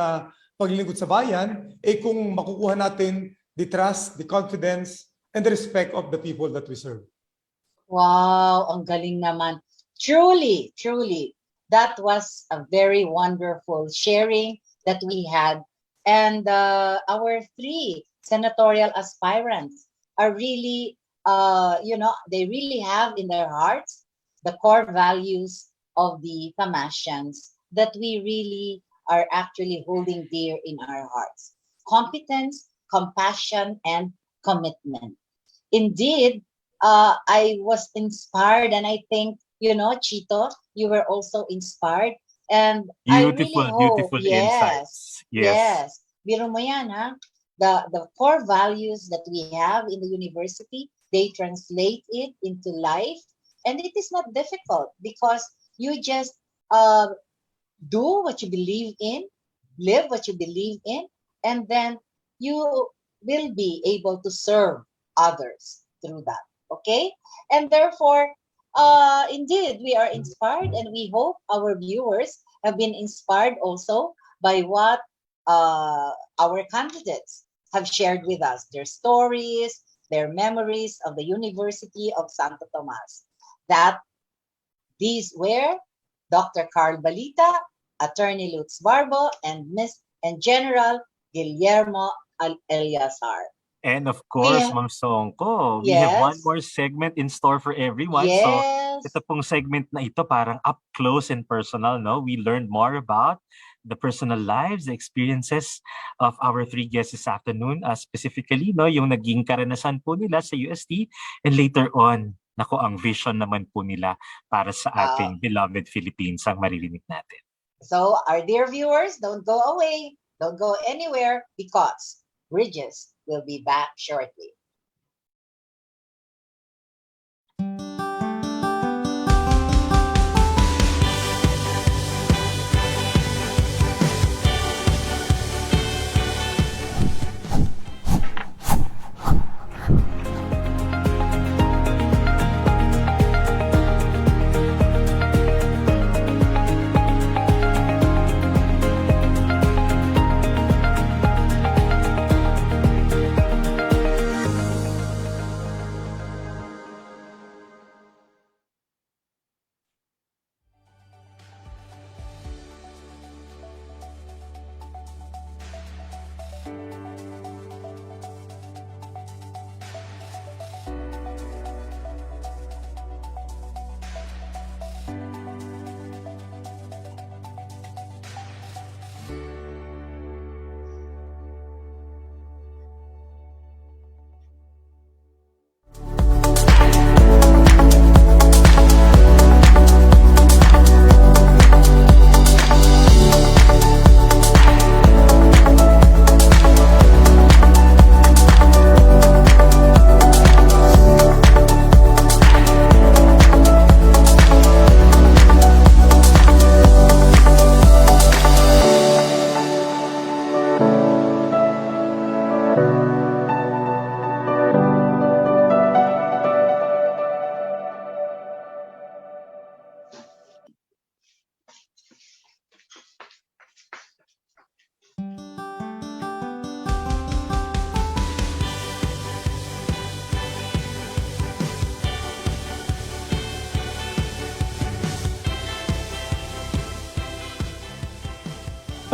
paglilingkod sa bayan, kung makukuha natin the trust, the confidence, and the respect of the people that we serve. Wow, ang galing naman. Truly, that was a very wonderful sharing that we had. And our 3 senatorial aspirants are really, they really have in their hearts the core values of the Tamasians that we really are actually holding dear in our hearts. Competence, compassion, and commitment. Indeed, I was inspired, and I think, Chito, you were also inspired. And I really hope, beautiful insights. Yes. Biro mo yan, ha? The core values that we have in the university, they translate it into life. And it is not difficult because you just do what you believe in, live what you believe in, and then you will be able to serve others through that. Okay? And therefore, indeed, we are inspired, and we hope our viewers have been inspired also by what our candidates have shared with us, their stories, their memories of the University of Santo Tomas. That these were Dr. Carl Balita, Attorney Lutz Barbo, and General Guillermo Eliasar. And of course, Yeah. Ma'am Songko, we have one Yes. more segment in store for everyone. So Yes. ito pong segment na ito parang up close and personal, no? We learned more about the personal lives, the experiences of our three guests this afternoon, specifically, no, yung naging karanasan po nila sa UST, and later on, nako, ang vision naman po nila para sa ating beloved Philippines ang maririnig natin. So, our dear viewers, don't go away. Don't go anywhere because Bridges will be back shortly.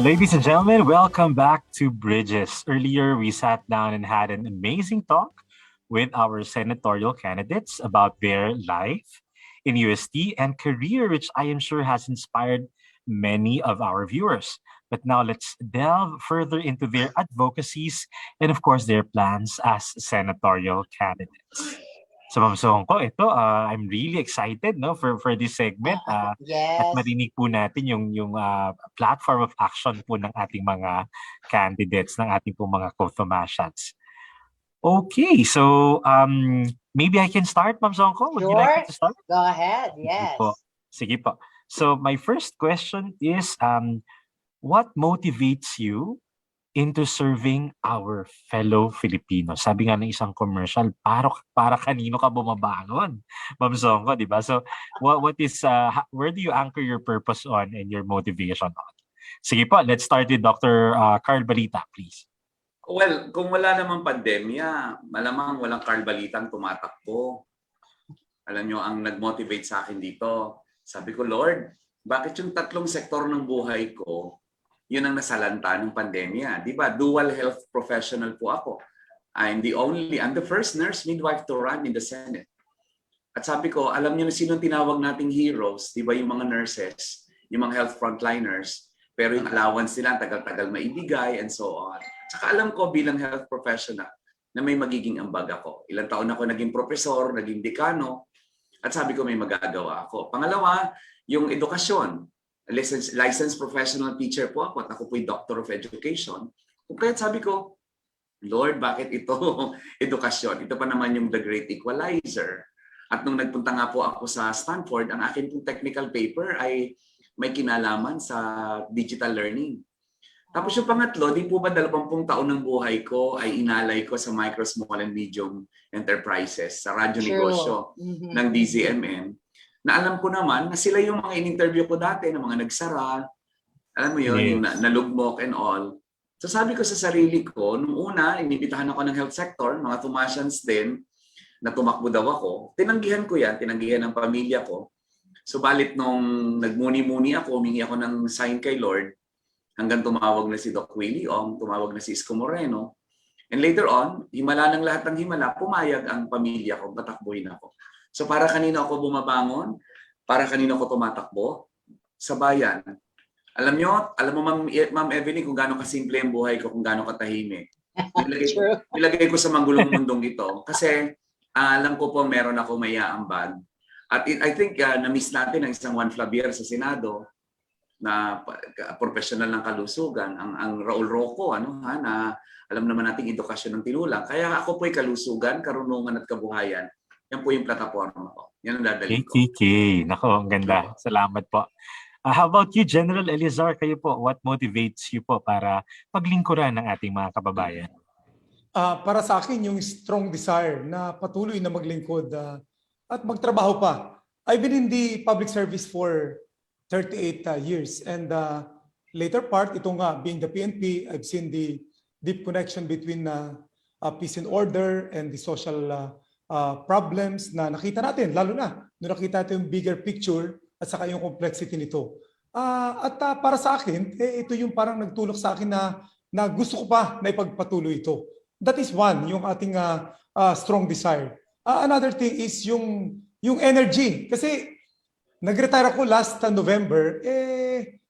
Ladies and gentlemen, welcome back to Bridges. Earlier, we sat down and had an amazing talk with our senatorial candidates about their life in UST and career, which I am sure has inspired many of our viewers. But now let's delve further into their advocacies and, of course, their plans as senatorial candidates. So, Ma'am Songko, ito, I'm really excited, no, for this segment. At Yes. marinig po natin yung platform of action po ng ating mga candidates, ng ating po mga co-Thomasians. Okay, so maybe I can start, Ma'am Songko. Would you like me to start? Go ahead. Yes. Sige po. So my first question is, what motivates you into serving our fellow Filipinos? Sabi nga ng isang commercial, para kanino ka bumabangon, Ma'am Songko, di ba? So what is, where do you anchor your purpose on and your motivation on? Sige po, let's start with Dr. Carl Balita, please. Well, kung wala namang pandemya, malamang walang Carl Balitang tumatakbo. Alam nyo, ang nag-motivate sa akin dito, sabi ko, Lord, bakit yung tatlong sektor ng buhay ko, yun ang nasalanta ng pandemya? Di ba? Dual health professional po ako. I'm the first nurse midwife to run in the Senate. At sabi ko, alam niyo na sino tinawag nating heroes? Di ba yung mga nurses, yung mga health frontliners, pero yung allowance nila tagal-tagal maibigay and so on. Saka alam ko bilang health professional na may magiging ambag ako. Ilang taon ako naging profesor, naging dekano, at sabi ko may magagawa ako. Pangalawa, yung edukasyon. Licensed professional teacher po ako at ako po'y Doctor of Education. Kung kaya't sabi ko, Lord, bakit ito edukasyon? Ito pa naman yung The Great Equalizer. At nung nagpunta nga po ako sa Stanford, ang akin pong technical paper ay may kinalaman sa digital learning. Tapos yung pangatlo, di po ba 20 taon ng buhay ko ay inalay ko sa micro, small, and medium enterprises, sa radyo negosyo ng DZMM. Na alam ko naman na sila yung mga in-interview ko dati, na mga nagsara, alam mo yun, Yes. yung nalugmok and all. So sabi ko sa sarili ko, nung una, inibitahan ako ng health sector, mga Thomasians din, na tumakbo daw ako. Tinanggihan ko yan, tinanggihan ng pamilya ko. Subalit nung nagmuni-muni ako, humingi ako ng sign kay Lord, hanggang tumawag na si Doc Willie Ong, tumawag na si Isko Moreno, And later on, himala ng lahat ng himala, pumayag ang pamilya ko, patakbuhin ako. So para kanino ako bumabangon? Para kanino ako tumatakbo? Sa bayan. Alam mo Ma'am Evelyn, kung gaano kasimple ang buhay ko, kung gaano katahimik. True. Nilagay ko sa manggulong mundong ito. Kasi alam ko po meron ako may aambag. At I think na-miss natin ang isang Juan Flavier sa Senado na professional ng kalusugan, ang Raul Rocco, na alam naman nating edukasyon ng tinulang. Kaya ako po'y kalusugan, karunungan at kabuhayan. Yan po yung plataforma ko. Yan ang dadalhin ko. KTK. Nako, ang ganda. Salamat po. How about you, General Elizar? Kayo po, what motivates you po para paglingkuran ng ating mga kababayan? Para sa akin, yung strong desire na patuloy na maglingkod at magtrabaho pa. I've been in the public service for 38 years. And later part, ito nga, being the PNP, I've seen the deep connection between peace and order and the social problems na nakita natin, lalo na nung nakita natin yung bigger picture at saka yung complexity nito. Para sa akin, ito yung parang nagtulak sa akin na gusto ko pa na ipagpatuloy ito. That is one, yung ating strong desire. Another thing is yung energy. Kasi nag-retire ako last November,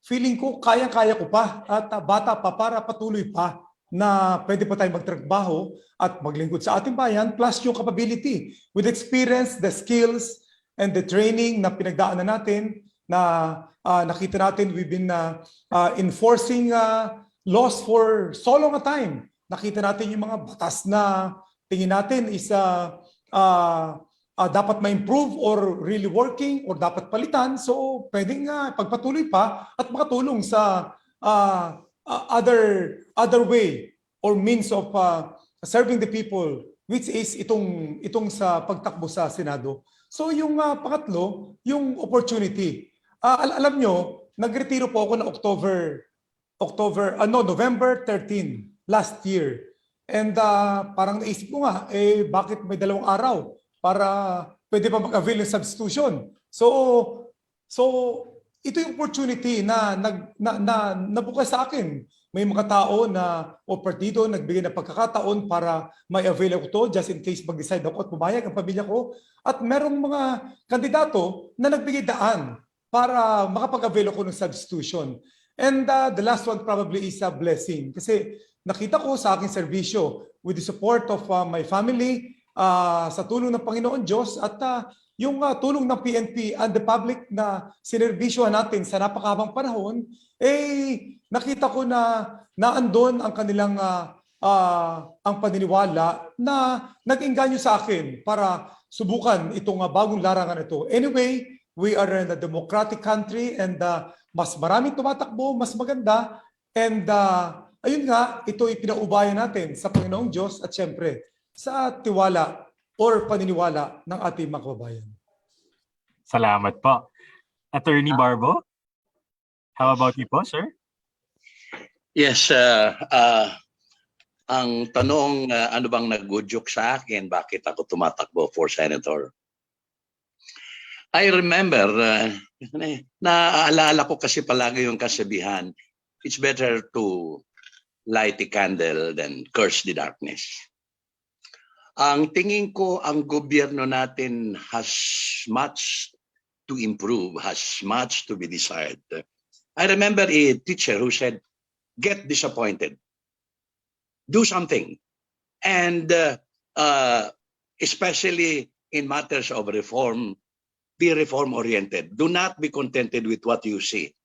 feeling ko kaya-kaya ko pa at bata pa para patuloy pa na pwede pa tayong magtrabaho at maglingkod sa ating bayan, plus yung capability with experience, the skills, and the training na pinagdaanan natin, na nakita natin we've been enforcing laws for so long a time. Nakita natin yung mga batas na tingin natin is dapat ma-improve or really working or dapat palitan. So pwedeng pagpatuloy pa at makatulong sa other way or means of serving the people, which is itong sa pagtakbo sa Senado. So yung pangatlo, yung opportunity. Alam nyo, nagretiro po ako na November 13 last year. And parang naisip ko nga, bakit may 2 araw para pwede pa mag-avail ng substitution. So ito yung opportunity na nabukas sa akin. May mga tao o partido nagbigay ng pagkakataon para may avail ako to just in case mag-decide ako at pumayag ang pamilya ko. At merong mga kandidato na nagbigay daan para makapag-avail ako ng substitution. And the last one probably is a blessing. Kasi nakita ko sa aking serbisyo with the support of my family, sa tulong ng Panginoon Diyos at yung tulong ng PNP and the public na sinerbisyohan natin sa napakahabang panahon, nakita ko na naandon ang kanilang ang paniniwala na nag-engganyo sa akin para subukan itong bagong larangan ito. Anyway, we are in a democratic country and mas maraming tumatakbo, mas maganda. And ayun nga, ito ipinaubayan natin sa Panginoong Diyos at syempre sa tiwala or paniniwala ng ating mga kababayan. Salamat po. Attorney Barbo, how about you po, sir? Yes, ang tanong, ano bang nag-udyok sa akin, bakit ako tumatakbo for senator? I remember, naaalala ko kasi palagi yung kasabihan, it's better to light a candle than curse the darkness. Ang tingin ko, ang gobyerno natin has much to improve, has much to be desired. I remember a teacher who said, get disappointed. Do something. And especially in matters of reform, be reform-oriented. Do not be contented with what you see.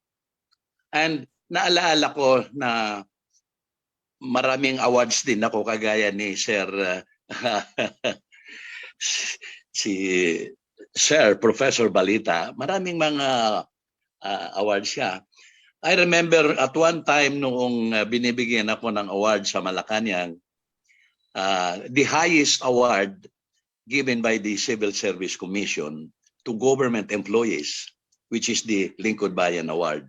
And naalaala ko na maraming awards din ako kagaya ni Sir si Sir Professor Balita. Maraming mga awards siya. I remember at one time noong binibigyan ako ng award sa Malacanang, the highest award given by the Civil Service Commission to government employees, which is the Lingkod Bayan Award.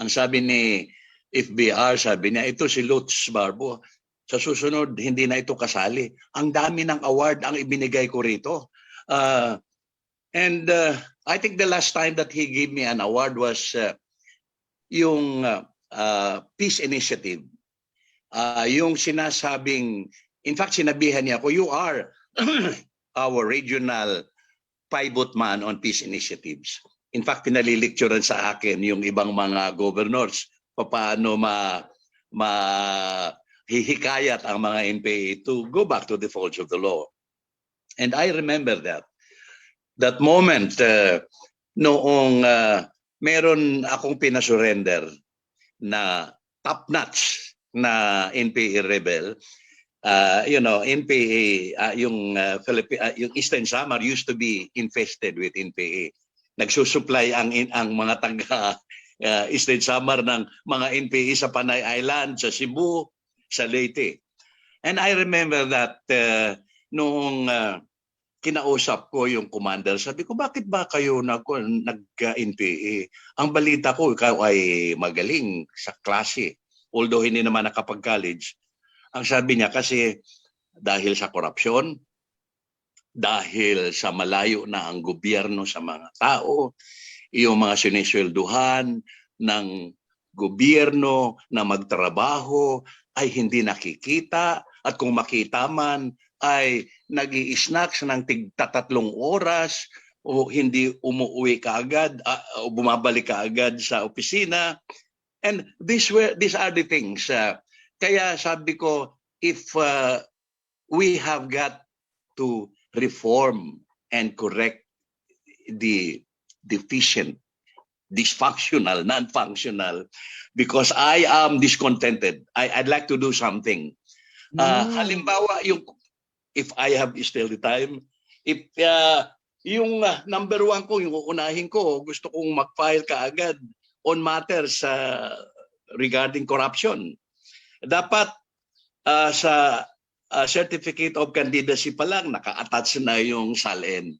Ang sabi ni FBR, sabi niya, ito si Lutz Barbo, sa susunod, hindi na ito kasali. Ang dami ng award ang ibinigay ko rito. And I think the last time that he gave me an award was yung Peace Initiative. yung sinasabing, in fact, sinabihan niya ako, you are our regional pivot man on peace initiatives. In fact, pinalilecturean sa akin yung ibang mga governors paano hihikayat ang mga NPA to go back to the folds of the law. And I remember that moment noong meron akong pinasurrender na top-notch na NPA rebel. NPA, yung Eastern Samar used to be infested with NPA. Nagsusupply ang mga taga Eastern Samar ng mga NPA sa Panay Island, sa Cebu, sa Leyte. And I remember that noong kinausap ko yung commander, sabi ko, bakit ba kayo nag-NPA? Ang balita ko, ikaw ay magaling sa klase. Although hindi naman nakapag-college. Ang sabi niya kasi dahil sa korupsyon, dahil sa malayo na ang gobyerno sa mga tao, yung mga siniswelduhan ng gobyerno na magtrabaho ay hindi nakikita at kung makita man ay nag-i-snacks ng tig-3 oras o hindi umuwi kaagad o bumabalik kaagad sa opisina. And these are the things. Kaya sabi ko, if we have got to reform and correct the deficient, dysfunctional, non-functional, because I am discontented. I'd like to do something. Halimbawa, if I have still the time, if yung number 1 ko, yung uunahin ko, gusto kong mag-file kaagad on matters regarding corruption. Dapat sa certificate of candidacy pa lang naka-attach na yung SALN.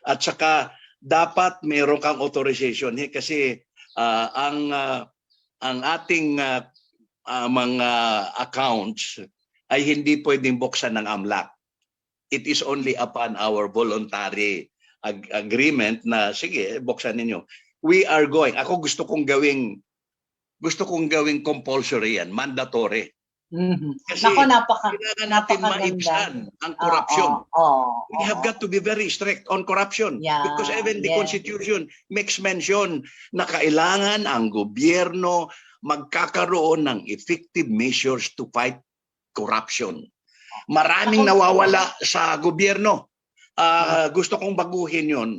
At saka dapat meron kang authorization kasi ang ating mga accounts ay hindi pwedeng buksan ng AMLAC. It is only upon our voluntary agreement na sige, buksan ninyo. We are going. Ako gusto kong gawing compulsory yan, mandatory. Kasi kailangan natin maibsan ang korupsyon. We have got to be very strict on corruption. Because even the Constitution makes mention na kailangan ang gobyerno magkakaroon ng effective measures to fight corruption. Maraming nawawala sa gobyerno. Gusto kong baguhin yun.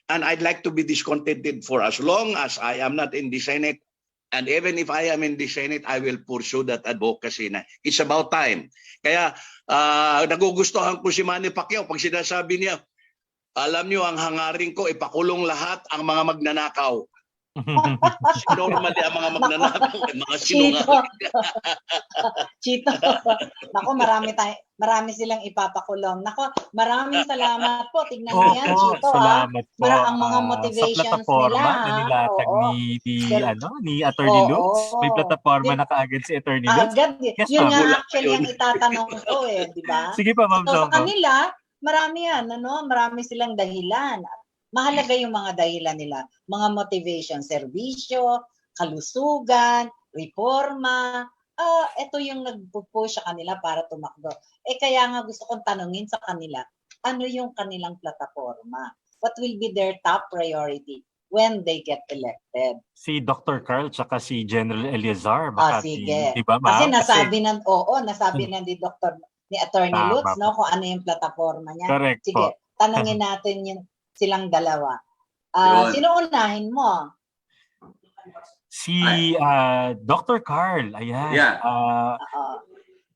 And I'd like to be discontented for as long as I am not in the Senate. And even if I am in the Senate, I will pursue that advocacy na it's about time. Kaya nagugustuhan ko si Manny Pacquiao pag sinasabi niya, alam niyo ang hangarin ko, ipakulong lahat ang mga magnanakaw. Normally ang mga magnanakaw ay mga sinungaling. Chito. Nako, marami silang ipapakulong. Nako, maraming salamat po. Tignan niyo yan, Chito. Salamat po. Ang mga motivations sa plataforma nila. na nilatag ni Attorney Lutz. May plataforma na kaagad si Attorney Lutz. Agad. Yes, Yun ma'am. nga actually ang itatanong ko di ba? Sige pa, Ma'am So, sa Sobo. kanila, marami yan, marami silang dahilan. Mahalaga yung mga dahilan nila. Mga motivation, serbisyo, kalusugan, reforma. Ito yung nagpo-push sa kanila para tumakbo. Kaya nga gusto kong tanungin sa kanila, ano yung kanilang plataforma? What will be their top priority when they get elected? Si Dr. Carl tsaka si General Eleazar. Baka Sige. di ba, ma'am? Kasi nasabi na ni Attorney Tama Lutz, po. kung ano yung plataforma niya. Correct Sige, po. tanungin natin silang dalawa. Yun. Sino unahin mo? Si Dr. Carl, ayan. Yeah.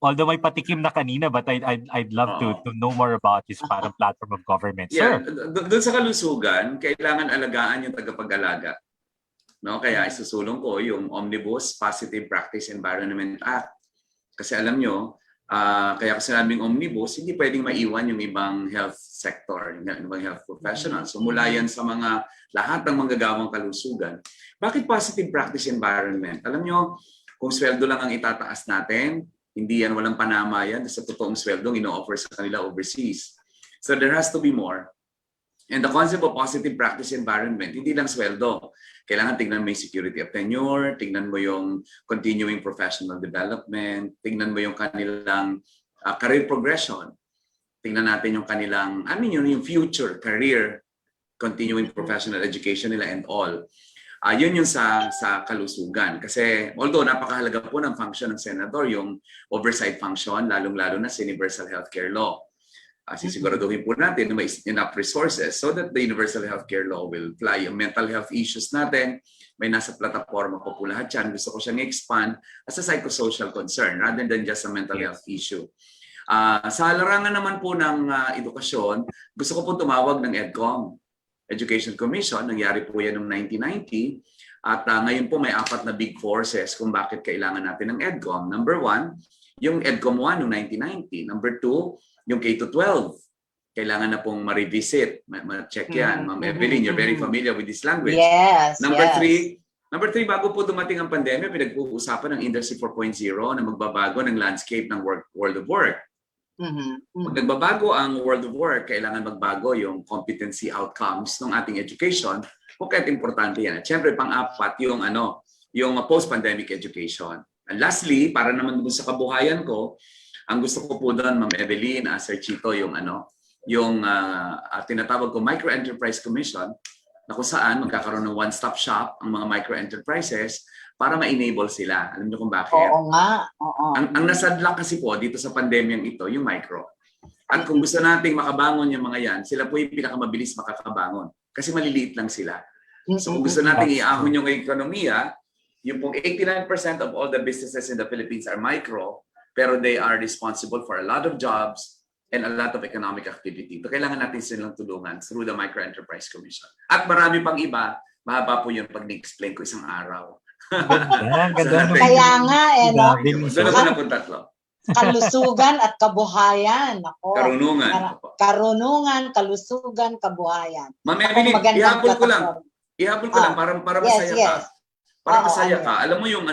Although may patikim na kanina, but I'd love to know more about his parang platform of government. Yeah, Sir. doon sa kalusugan, kailangan alagaan yung tagapag-alaga. No, kaya isusulong ko yung Omnibus Positive Practice Environment Act. Kasi alam nyo, kaya kasi sinabing omnibus, hindi pwedeng maiwan yung ibang health sector, yung ibang health professionals. So mula yan sa lahat ng manggagawang kalusugan. Bakit positive practice environment? Alam nyo, kung sweldo lang ang itataas natin, hindi yan walang panama yan sa totoong sweldo ino-offer sa kanila overseas. So there has to be more. And the concept of positive practice environment, hindi lang sweldo. Kailangan tingnan mo yung security of tenure, tingnan mo yung continuing professional development, tingnan mo yung kanilang career progression, tingnan natin yung kanilang, yung future career, continuing professional education nila and all. Yun yung sa kalusugan. Kasi although napakahalaga po ng function ng Senador, yung oversight function, lalong-lalo na sa Universal Healthcare Law. Sisiguraduhin po natin na may enough resources so that the Universal Healthcare Law will fly. Yung mental health issues natin, may nasa plataforma po lahat yan. Gusto ko siyang i-expand as a psychosocial concern rather than just a mental health issue. Sa larangan naman po ng edukasyon, gusto ko po tumawag ng EDCOM, Education Commission. Nangyari po yan noong 1990. At ngayon po may 4 na big forces kung bakit kailangan natin ng EDCOM. Number 1, yung EDCOM 1 noong 1990. Number 2, yung K-12. Kailangan na pong ma-revisit. Ma-check yan. Ma'am Evelyn, you're very familiar with this language. Yes. Number 3, bago po dumating ang pandemya, pinag-uusapan ng Industry 4.0 na magbabago ng landscape ng world of work. Pag nagbabago ang world of work, kailangan magbago yung competency outcomes ng ating education. Kung kahit importante yan. At syempre, pang-apat, yung post-pandemic education. And lastly, para naman dun sa kabuhayan ko, ang gusto ko po doon, Ma'am Evelyn, Sir Chito, yung tinatawag ko Micro-Enterprise Commission, na kung saan magkakaroon ng one-stop shop ang mga micro-enterprises para ma-enable sila. Alam niyo kung bakit? Oo nga. Oo. Ang nasadlak kasi po dito sa pandemyang ito, yung micro. At kung gusto nating makabangon yung mga yan, sila po yung pinakamabilis makakabangon. Kasi maliliit lang sila. So kung gusto nating iahon yung ekonomiya, yung pong 89% of all the businesses in the Philippines are micro, pero they are responsible for a lot of jobs and a lot of economic activity. Ito kailangan natin silang tulungan through the Micro-Enterprise Commission. At marami pang iba, mahaba po yun pag ni-explain ko isang araw. Kaya nga, no? Doon ako na po 3. Kalusugan at kabuhayan. Ako. Karunungan. Kalusugan, kabuhayan. Ma'am Evelyn, ihabol ko lang para masaya ka. Para masaya ka. Alam mo yung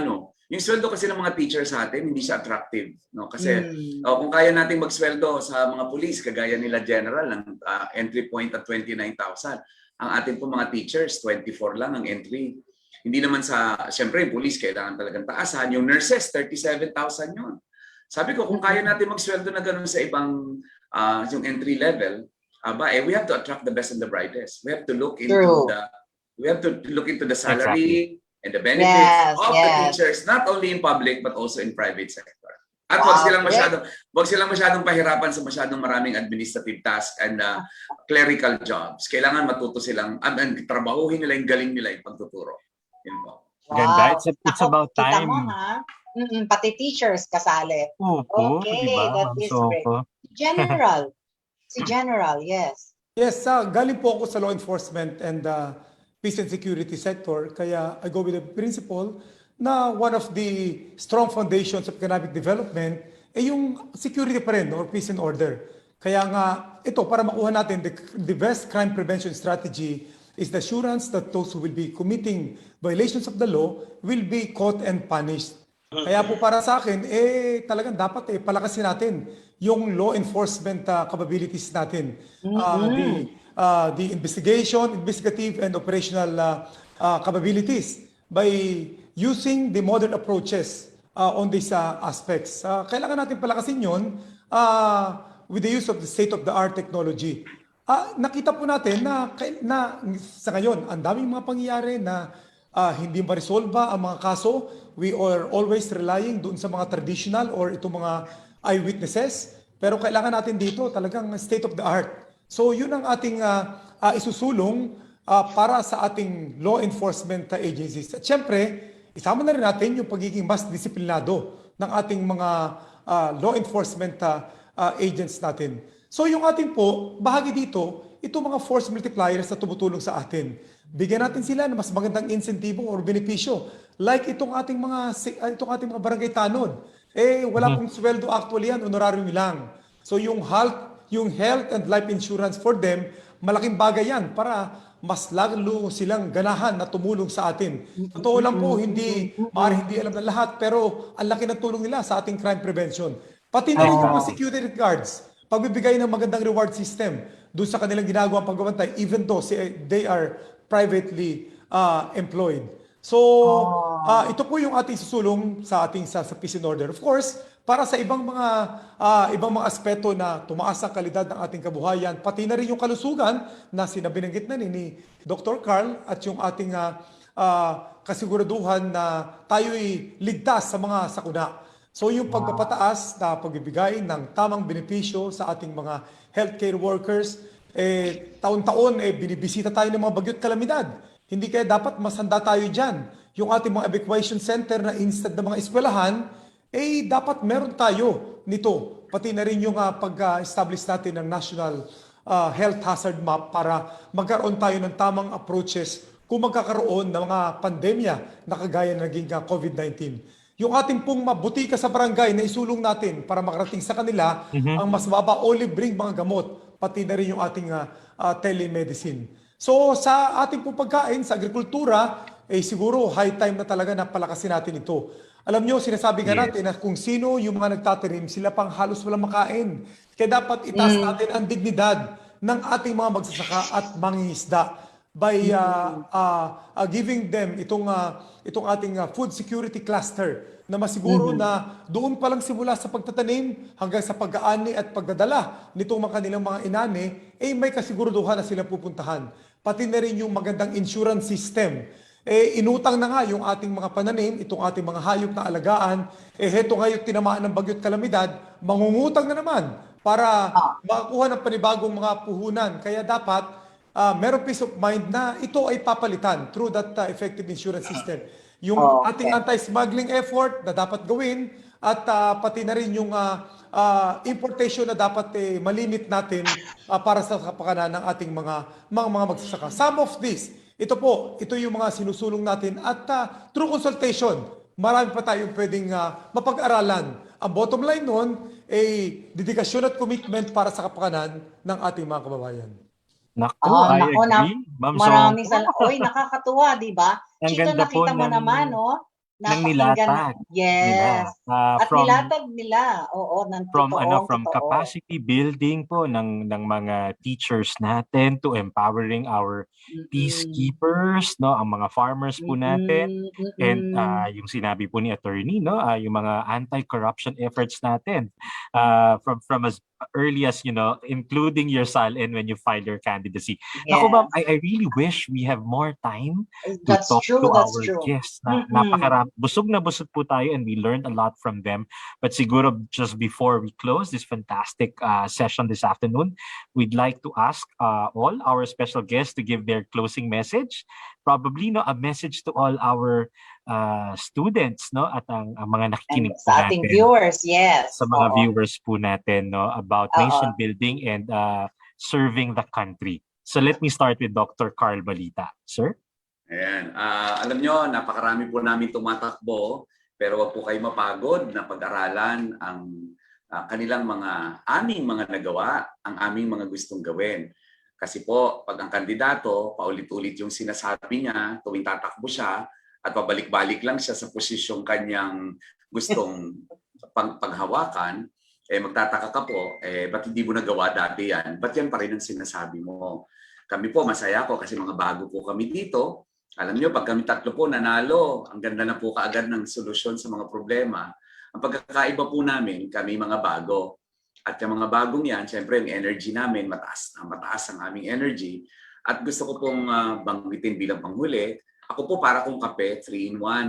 sweldo kasi ng mga teachers sa atin, hindi siya attractive. No? Kasi kung kaya nating magsweldo sa mga police, kagaya nila general, ng entry point at 29,000. Ang atin po mga teachers, 24 lang ang entry. Hindi naman siyempre yung police kailangan talagang taasan. Yung nurses, 37,000 yun. Sabi ko, kung kaya natin magsweldo na gano'n sa ibang yung entry level, we have to attract the best and the brightest. We have to look into the salary, and the benefits of the teachers, not only in public but also in private sector. At wag silang masyadong pahirapan sa masyadong maraming administrative tasks and clerical jobs. Kailangan matuto silang, trabahuhin nila yung galing nila yung pagtuturo. Yun po. Ganda. It's about time. Mo, ha? Pati teachers kasali. Okay, diba? that is great. General. Si General, yes. Yes, galing po ako sa law enforcement and peace and security sector. Kaya I go with the principle na one of the strong foundations of economic development ay yung security pa rin or peace and order. Kaya nga ito, para makuha natin, the best crime prevention strategy is the assurance that those who will be committing violations of the law will be caught and punished. Kaya po para sa akin, talagang dapat palakasin natin yung law enforcement capabilities natin. The investigative and operational capabilities by using the modern approaches on these aspects. Kailangan natin palakasin yun with the use of the state-of-the-art technology. Nakita po natin na sa ngayon, ang daming mga pangyayari na hindi ma-resolve ang mga kaso. We are always relying doon sa mga traditional or itong mga eyewitnesses. Pero kailangan natin dito talagang state-of-the-art. So yun ang ating isusulong para sa ating law enforcement agencies. At syempre, isama na rin natin yung pagiging mas disiplinado ng ating mga law enforcement agents natin. So yung ating po, bahagi dito, itong mga force multipliers na tumutulong sa atin. Bigyan natin sila ng mas magandang insentibo or benepisyo. Like itong ating mga barangay tanod. Wala pong sweldo actually yan, honorarium lang. So yung health and life insurance for them, malaking bagay yan para mas lalo silang ganahan na tumulong sa atin. Totoo lang po, hindi alam na lahat, pero ang laki ng tulong nila sa ating crime prevention. Pati na rin yung mga security guards. pagbibigay ng magandang reward system doon sa kanilang ginagawang pagbabantay even though they are privately employed. So, ito po yung ating susulong sa ating sa peace and order. Of course, para sa ibang mga aspeto na tumaas ang kalidad ng ating kabuhayan, pati na rin yung kalusugan na binanggit na ni Dr. Carl at yung ating kasiguraduhan na tayo'y ligtas sa mga sakuna. So yung pagpapataas na pagbibigay ng tamang benepisyo sa ating mga healthcare workers, taon-taon binibisita tayo ng mga bagyo't kalamidad. Hindi kaya dapat masanda tayo dyan. Yung ating mga evacuation center na instead ng mga eskwelahan, dapat meron tayo nito. Pati na rin yung pag-establish natin ng National Health Hazard Map para magkaroon tayo ng tamang approaches kung magkakaroon ng mga pandemya na kagaya ng naging COVID-19. Yung ating pong mabuti ka sa barangay na isulong natin para makarating sa kanila ang mas baba o libreng mga gamot, pati na rin yung ating telemedicine. So sa ating pong pagkain, sa agrikultura, siguro high time na talaga na palakasin natin ito. Alam nyo, sinasabi nga natin na kung sino yung mga nagtatanim, sila pang halos walang makain. Kaya dapat itaas natin ang dignidad ng ating mga magsasaka at mangingisda by giving them itong ating food security cluster na masiguro na doon pa lang simula sa pagtatanim hanggang sa pag-aani at pagdadala nitong mga kanilang mga inani, may kasiguraduhan na silang pupuntahan. Pati na rin yung magandang insurance system. Inutang na nga yung ating mga pananim, itong ating mga hayop na alagaan, heto ngayon tinamaan ng bagyo't kalamidad, mangungutang na naman para makakuha ng panibagong mga puhunan. Kaya dapat meron peace of mind na ito ay papalitan through that effective insurance system. Yung ating anti-smuggling effort na dapat gawin at pati na rin yung importation na dapat malimit natin para sa kapakanan ng ating mga magsasaka. Some of this, ito yung mga sinusulong natin at through consultation, marami pa tayong pwedeng mapag-aralan. Ang bottom line nun ay dedikasyon at commitment para sa kapakanan ng ating mga kababayan. Naku, I agree. Ma'am Maraming salamat. Oy, nakakatuwa, di ba? Ang Chito, ganda po nakita mo naman, no? ng nilatag Yes. nila. At nilatag nila. Oo, ng From totoo. capacity building po ng mga teachers natin to empowering our peacekeepers, no, ang mga farmers po natin, and yung sinabi po ni attorney, no, yung mga anti-corruption efforts natin from as early as, including your SALN when you file your candidacy. Yes. Naku, ma'am, I really wish we have more time to That's talk true, to that's our true. guests. Busog na busog po tayo and we learned a lot from them. But siguro just before we close this fantastic session this afternoon, we'd like to ask all our special guests to give their closing message. Probably a message to all our students, no, at ang mga nakikinig po Sa ating natin. viewers, yes. Sa mga viewers po natin, no, about nation building and serving the country. So let me start with Dr. Carl Balita. Sir? Ayan. Alam nyo, napakarami po namin tumatakbo, pero wag po kayo mapagod na pag-aralan ang aming mga nagawa, ang aming mga gustong gawin. Kasi po, pag ang kandidato, paulit-ulit yung sinasabi niya, tuwing tatakbo siya, at pabalik-balik lang siya sa posisyong kanyang gustong paghawakan, magtataka ka po, ba't hindi mo nagawa dati yan? Ba't yan pa rin ang sinasabi mo? Kami po, masaya po kasi mga bago po kami dito. Alam nyo, pag kami tatlo po nanalo, ang ganda na po kaagad ng solusyon sa mga problema. Ang pagkakaiba po namin, kami mga bago. At yung mga bagong yan, syempre yung energy namin, mataas ang aming energy. At gusto ko pong banggitin bilang panghuli, ako po para kong kape, 3-in-1.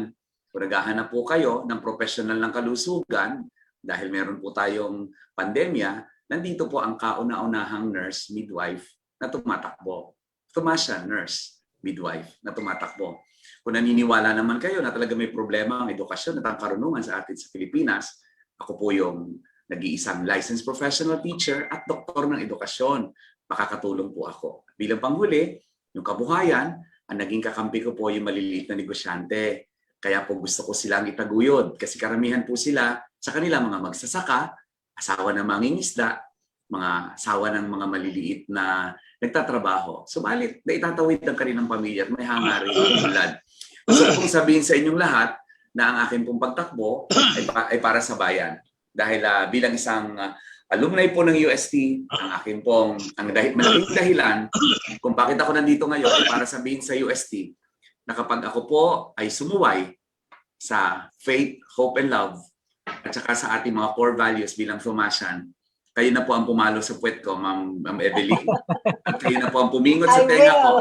Kung naghahanap po kayo ng professional ng kalusugan, dahil meron po tayong pandemya, nandito po ang kauna-unahang nurse, midwife na tumatakbo. Tumasya, nurse, midwife na tumatakbo. Kung naniniwala naman kayo na talaga may problema ang edukasyon at ang karunungan sa atin sa Pilipinas, ako po yung nag-iisang licensed professional teacher at doktor ng edukasyon. Makakatulong po ako. Bilang panghuli, yung kabuhayan, ang naging kakampi ko po yung maliliit na negosyante. Kaya po gusto ko silang itaguyod kasi karamihan po sila sa kanila mga magsasaka, asawa ng mangingisda, mga asawa ng mga maliliit na nagtatrabaho. Subalit, na itatawid ang kanilang pamilya at may hangarin ng ulad. Gusto kong sabihin sa inyong lahat na ang akin pong pagtakbo ay para sa bayan. Dahil bilang isang alumni po ng UST, ang akin pong malaking dahilan kung bakit ako nandito ngayon ay para sabihin sa UST na kapag ako po ay sumuway sa faith, hope, and love at saka sa ating mga core values bilang Thomasian, kayo na po ang pumalo sa puwet ko, Ma'am Evelyn. At kayo na po ang pumingot sa I tenga will. ko,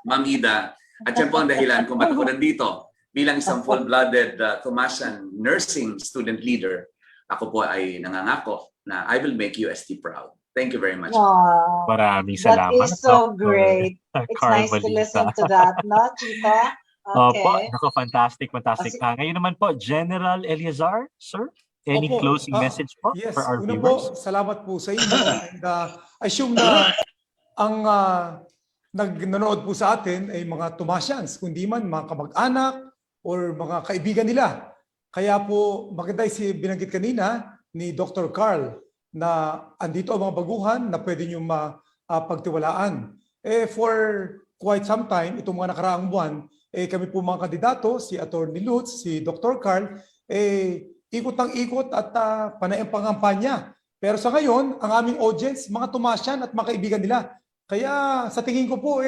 Ma'am Ida. At yan po ang dahilan kung bakit ako nandito bilang isang full-blooded Thomasian nursing student leader. Ako po ay nangangako na I will make UST proud. Thank you very much. Wow. Maraming That salamat. is so Dr. great. It's Carl nice to Balita. listen to that, no, Chika? Opo, Okay. nako, fantastic. Ngayon naman po, General Eliazar, sir, any Opo, closing message po Yes, for our una viewers? po, salamat po sa inyo. And assume na ang nanonood po sa atin ay mga Thomasians, kundi man mga kamag-anak or mga kaibigan nila. Kaya po, maganda si binanggit kanina ni Dr. Carl na andito ang mga baguhan na pwede nyo pagtiwalaan. For quite some time, itong mga nakaraang buwan, kami po mga kandidato, si Atty. Lutz, si Dr. Carl, ikot ang ikot at panay ang pangampanya. Pero sa ngayon, ang aming audience, mga Thomasian at mga kaibigan nila. Kaya sa tingin ko po,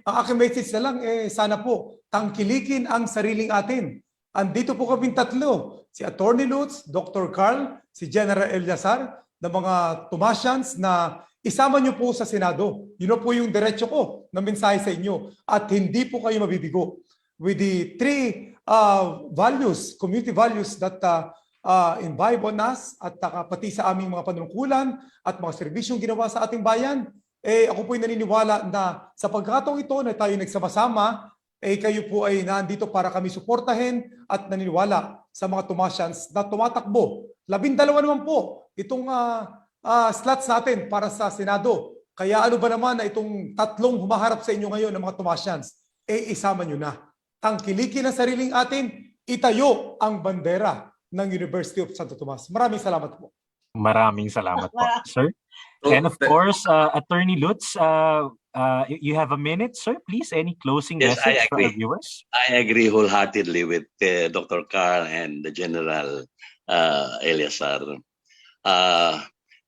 ang aking message na lang, sana po, tangkilikin ang sariling atin. Andito po kaming tatlo, si Atty. Lutz, Dr. Carl, si General Eliazar, na mga Thomasians na isama nyo po sa Senado. Yun po yung diretsyo ko na mensahe sa inyo. At hindi po kayo mabibigo. With the three values, community values that imbibe on us at pati sa aming mga panungkulan at mga serbisyong ginawa sa ating bayan, ako po'y naniniwala na sa pagkakataong ito na tayo nagsama-sama, kayo po ay nandito para kami suportahin at naniniwala sa mga Thomasians na tumatakbo. 12 naman po itong slots natin para sa Senado. Kaya ano ba naman na itong tatlong humaharap sa inyo ngayon ng mga Thomasians, isama nyo na. Tangkilikin ang sariling atin, itayo ang bandera ng University of Santo Tomas. Maraming salamat po. Maraming salamat po, sir. And of course, Attorney Lutz, you have a minute, sir. Please, any closing Yes, message I for our agree. viewers? I agree wholeheartedly with Dr. Carl and the General Eliazar.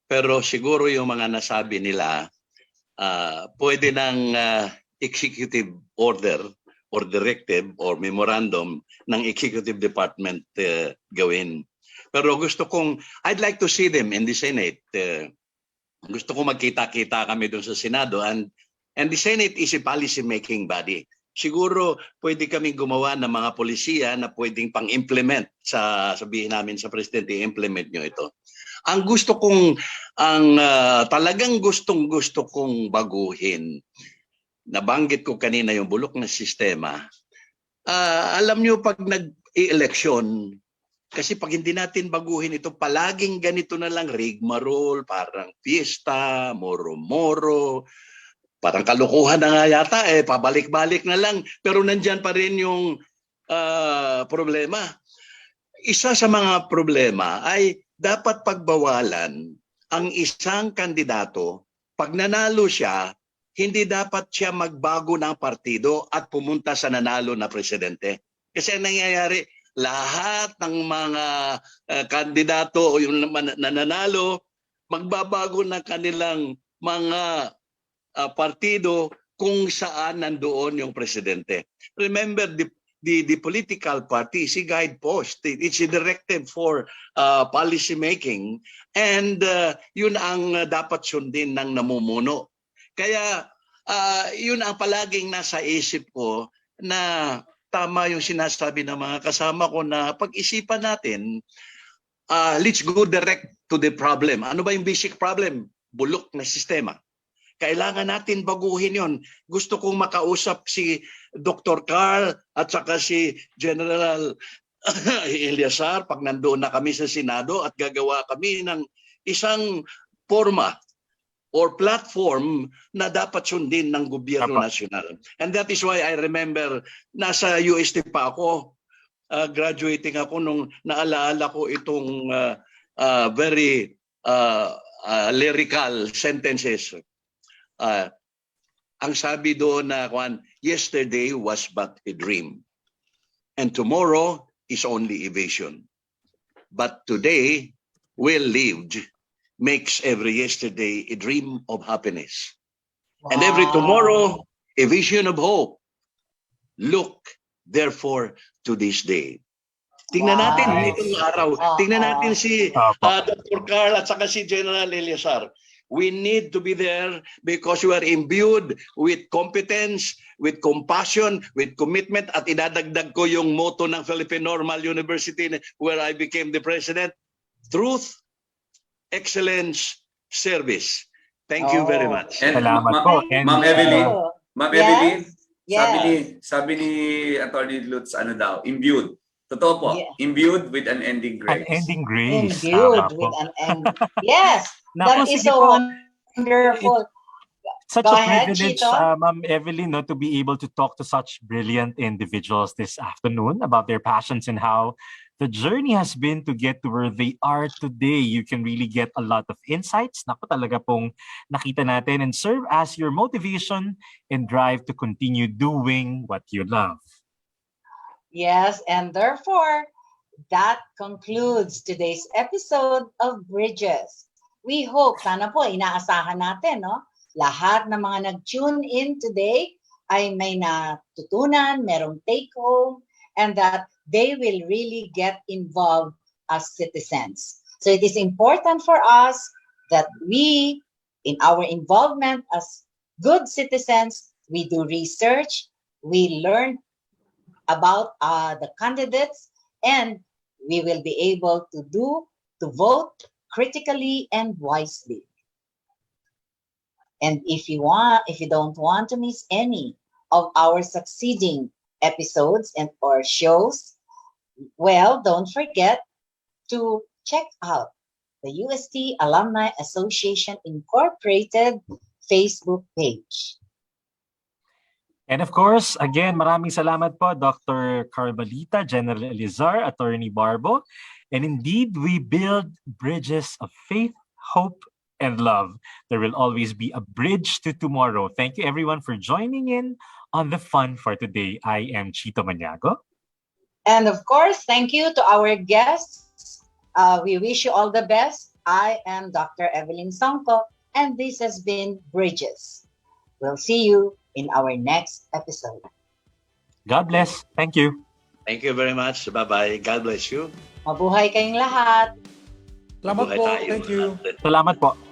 Pero siguro yung mga nasabi nila, pwede ng executive order or directive or memorandum ng executive department gawin. Pero I'd like to see them in the Senate. Gusto ko magkita-kita kami doon sa Senado, and the Senate is a policy-making body. Siguro pwede kaming gumawa ng mga polisiya na pwedeng pang-implement sabihin namin sa Presidente, implement nyo ito. Talagang gustong-gusto kong baguhin, nabanggit ko kanina yung bulok na sistema. Alam nyo, pag nag-eleksyon, kasi pag hindi natin baguhin ito, palaging ganito na lang, rigmarole, parang fiesta, moro-moro, parang kalukuhan na nga yata, pabalik-balik na lang, pero nandyan pa rin yung problema. Isa sa mga problema ay dapat pagbawalan ang isang kandidato, pag nanalo siya, hindi dapat siya magbago ng partido at pumunta sa nanalo na presidente. Kasi ang nangyayari, lahat ng mga kandidato o yung nananalo, magbabago na kanilang mga partido kung saan nandoon yung presidente. Remember, the political party is a guidepost. It's a directive for policy making, and yun ang dapat sundin ng namumuno. Kaya yun ang palaging nasa isip ko, na tama yung sinasabi ng mga kasama ko na pag-isipan natin, let's go direct to the problem. Ano ba yung basic problem? Bulok na sistema. Kailangan natin baguhin yon. Gusto kong makausap si Dr. Carl at saka si General Eliazar pag nandoon na kami sa Senado at gagawa kami ng isang forma or platform na dapat sundin ng gobyerno nasyonal. And that is why I remember, nasa UST pa ako, graduating ako nung naalaala ko itong very lyrical sentences. Ang sabi doon na, yesterday was but a dream and tomorrow is only a vision. But today, well lived makes every yesterday a dream of happiness. And every tomorrow, a vision of hope. Look, therefore, to this day. Tingnan natin Wow. itong araw. Tingnan natin si Dr. Carl at saka si General Eliazar. We need to be there because we are imbued with competence, with compassion, with commitment. At idadagdag ko yung motto ng Philippine Normal University where I became the president. Truth, excellence, service. Thank you very much. And Salamat po. Thank Ma'am you. Evelyn, Ma'am Evelyn, Yes. sabi ni Attorney Lutz, ano daw, imbued. Totoo po, Yeah. imbued with an ending grace. Unending grace. Imbued Tama with po. an end. Yes, Naku, that is sige so po. wonderful. Such Go a ahead, privilege, Chito. Ma'am Evelyn, no, to be able to talk to such brilliant individuals this afternoon about their passions and how the journey has been to get to where they are today. You can really get a lot of insights. Naku, talaga pong nakita natin and serve as your motivation and drive to continue doing what you love. Yes, and therefore, that concludes today's episode of Bridges. We hope, sana po, inaasahan natin, no? Lahat ng mga nag-tune in today ay may natutunan, merong take-home, and that they will really get involved as citizens. So it is important for us that we, in our involvement as good citizens, we do research, we learn about the candidates, and we will be able to vote critically and wisely. And if you don't want to miss any of our succeeding episodes and or shows, well, don't forget to check out the UST Alumni Association Incorporated Facebook page. And of course, again, maraming salamat po, Dr. Carbalita, General Elizar, Attorney Barbo. And indeed, we build bridges of faith, hope, and love. There will always be a bridge to tomorrow. Thank you everyone for joining in on the fun for today. I am Chito Maniago. And of course, thank you to our guests. We wish you all the best. I am Dr. Evelyn Songko, and this has been Bridges. We'll see you in our next episode. God bless. Thank you. Thank you very much. Bye-bye. God bless you. Mabuhay kayong lahat. Salamat Buhay po. tayo. Thank you. Salamat po.